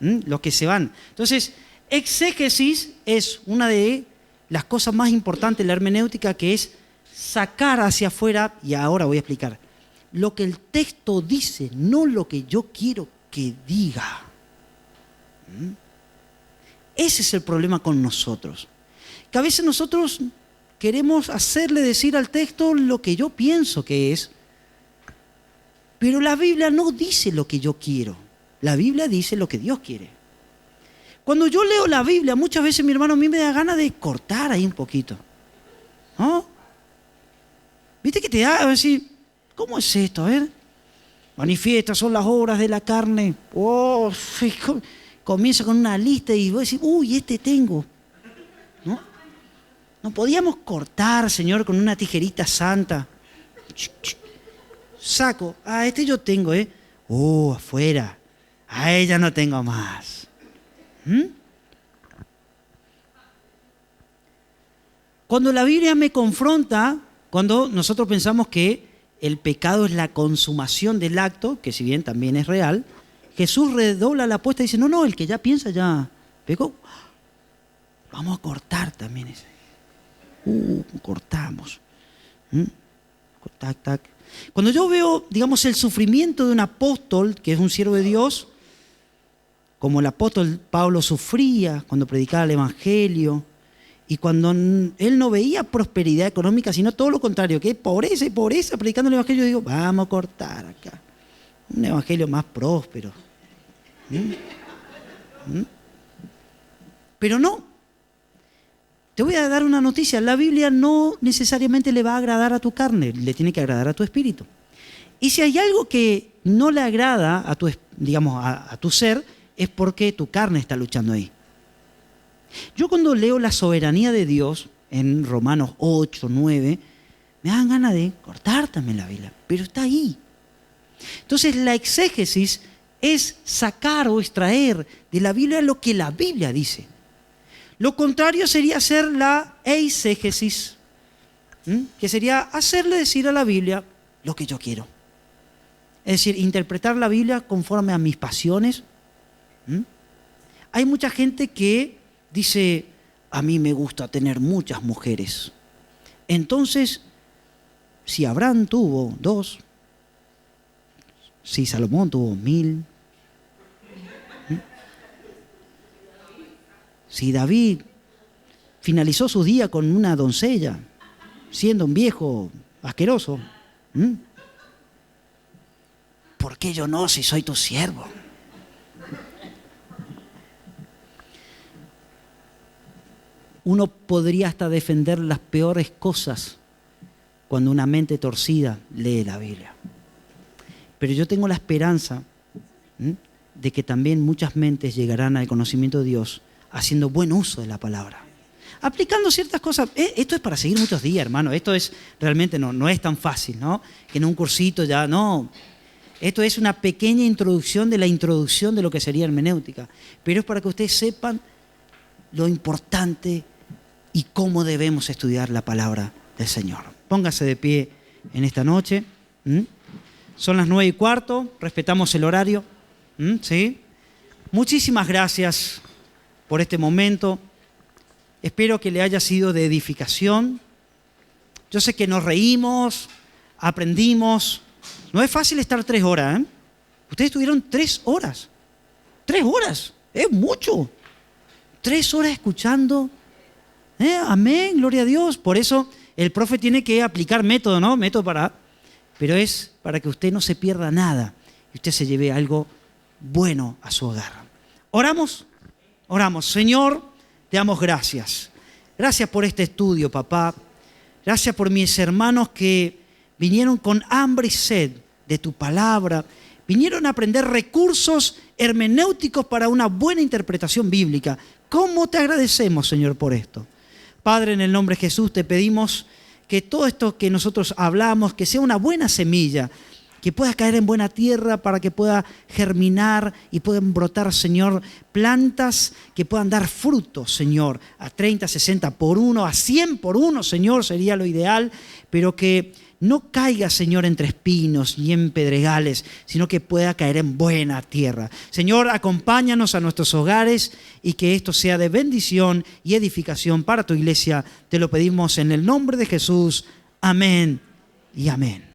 los que se van. Entonces, exégesis es una de las cosas más importantes de la hermenéutica, que es sacar hacia afuera, y ahora voy a explicar, lo que el texto dice, no lo que yo quiero que diga. Ese es el problema con nosotros. Que a veces nosotros queremos hacerle decir al texto lo que yo pienso que es, pero la Biblia no dice lo que yo quiero. La Biblia dice lo que Dios quiere. Cuando yo leo la Biblia, muchas veces, mi hermano, a mí me da ganas de cortar ahí un poquito. ¿No? ¿Viste que te da? Decir, ¿cómo es esto? A ver. Manifiestas son las obras de la carne. Oh, comienza con una lista y vos decís, uy, este tengo. ¿No? No podíamos cortar, Señor, con una tijerita santa. Saco. Este yo tengo, afuera. A ella no tengo más. Cuando la Biblia me confronta, cuando nosotros pensamos que el pecado es la consumación del acto, que si bien también es real, Jesús redobla la apuesta y dice, no, el que ya piensa ya pecó. Vamos a cortar también ese. Cortamos. Tac, tac. Cuando yo veo, digamos, el sufrimiento de un apóstol, que es un siervo de Dios, como el apóstol Pablo sufría cuando predicaba el Evangelio, y cuando él no veía prosperidad económica, sino todo lo contrario, que es pobreza y pobreza, predicando el Evangelio, yo digo, vamos a cortar acá. Un Evangelio más próspero. Pero no. Te voy a dar una noticia. La Biblia no necesariamente le va a agradar a tu carne, le tiene que agradar a tu espíritu. Y si hay algo que no le agrada a tu, digamos, a tu ser, es porque tu carne está luchando ahí. Yo cuando leo la soberanía de Dios en Romanos 8, 9, me dan ganas de cortar también la Biblia, pero está ahí. Entonces la exégesis es sacar o extraer de la Biblia lo que la Biblia dice. Lo contrario sería hacer la eisegesis, que sería hacerle decir a la Biblia lo que yo quiero. Es decir, interpretar la Biblia conforme a mis pasiones. Hay mucha gente que dice, a mí me gusta tener muchas mujeres. Entonces, si Abraham tuvo 2, si Salomón tuvo 1000, si David finalizó su día con una doncella, siendo un viejo asqueroso, ¿por qué yo no si soy tu siervo? Uno podría hasta defender las peores cosas cuando una mente torcida lee la Biblia. Pero yo tengo la esperanza de que también muchas mentes llegarán al conocimiento de Dios haciendo buen uso de la palabra. Aplicando ciertas cosas. Esto es para seguir muchos días, hermano. Esto es realmente no es tan fácil, ¿no? Que en un cursito ya, no. Esto es una pequeña introducción de la introducción de lo que sería hermenéutica. Pero es para que ustedes sepan lo importante y cómo debemos estudiar la palabra del Señor. Póngase de pie en esta noche. Son las 9:15, respetamos el horario. ¿Sí? Muchísimas gracias por este momento. Espero que le haya sido de edificación. Yo sé que nos reímos, aprendimos. No es fácil estar 3 horas, ¿eh? Ustedes estuvieron 3 horas. 3 horas, es mucho. 3 horas escuchando. Amén, gloria a Dios. Por eso el profe tiene que aplicar método, ¿no? Pero es para que usted no se pierda nada y usted se lleve algo bueno a su hogar. Oramos. Señor, te damos gracias. Gracias por este estudio, papá. Gracias por mis hermanos que vinieron con hambre y sed de tu palabra. Vinieron a aprender recursos hermenéuticos para una buena interpretación bíblica. ¿Cómo te agradecemos, Señor, por esto? Padre, en el nombre de Jesús te pedimos que todo esto que nosotros hablamos, que sea una buena semilla, que pueda caer en buena tierra para que pueda germinar y puedan brotar, Señor, plantas que puedan dar frutos, Señor, a 30, 60 por 1, a 100 por 1, Señor, sería lo ideal, pero que no caiga, Señor, entre espinos ni en pedregales, sino que pueda caer en buena tierra. Señor, acompáñanos a nuestros hogares y que esto sea de bendición y edificación para tu iglesia. Te lo pedimos en el nombre de Jesús. Amén y amén.